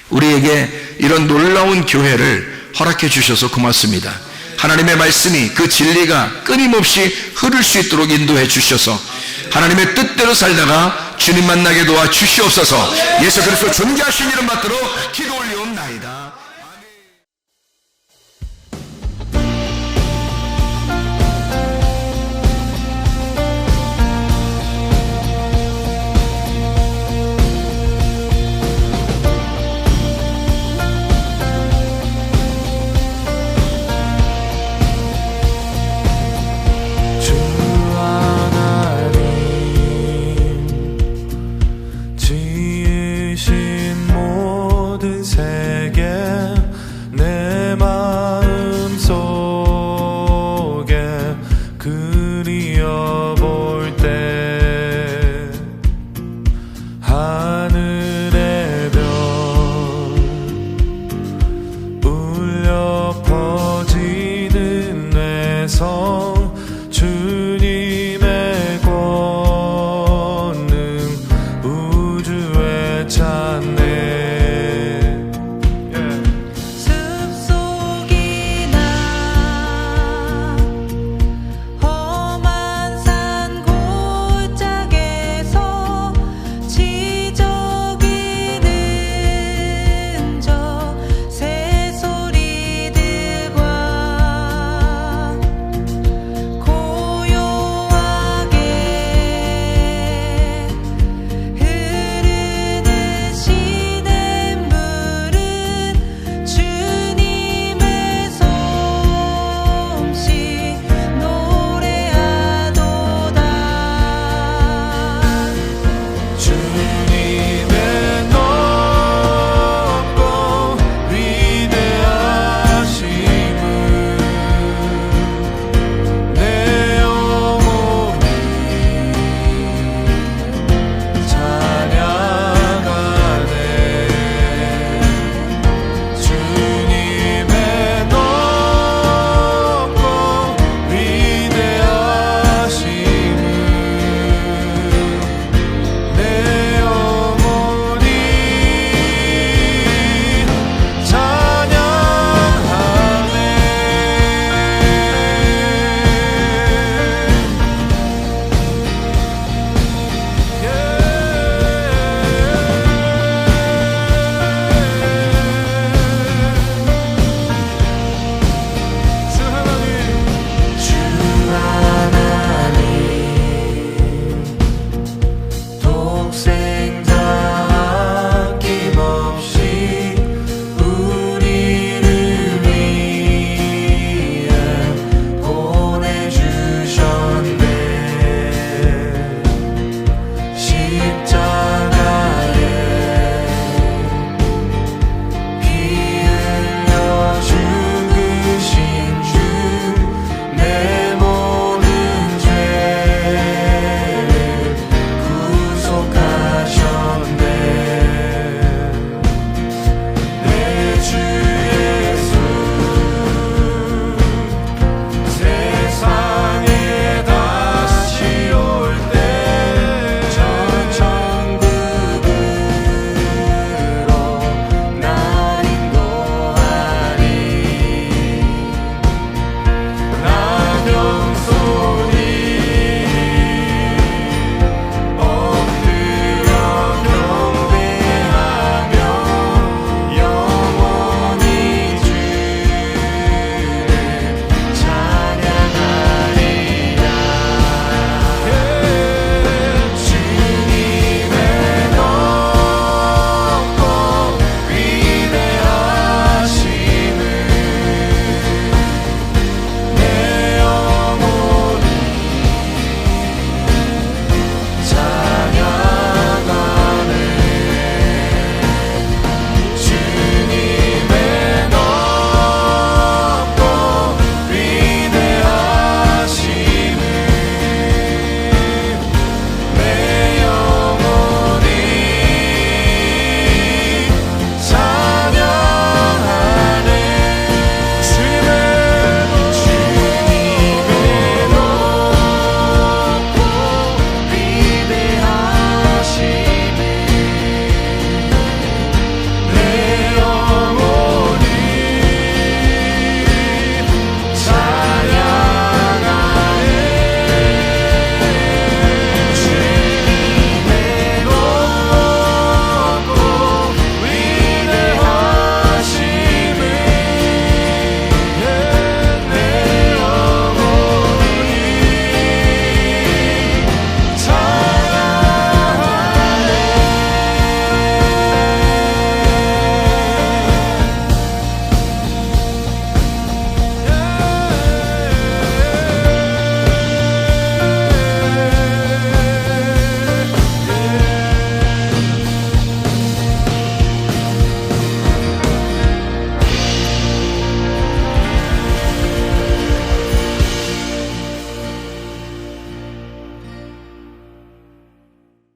우리에게 이런 놀라운 교회를 허락해 주셔서 고맙습니다. 하나님의 말씀이, 그 진리가 끊임없이 흐를 수 있도록 인도해 주셔서 하나님의 뜻대로 살다가 주님 만나게 도와 주시옵소서. 예수 그리스도 존귀하신 이름 받들어 기도 올리옵나이다. 지으신 모든 세계 내 마음 속에 그리워볼 때 하늘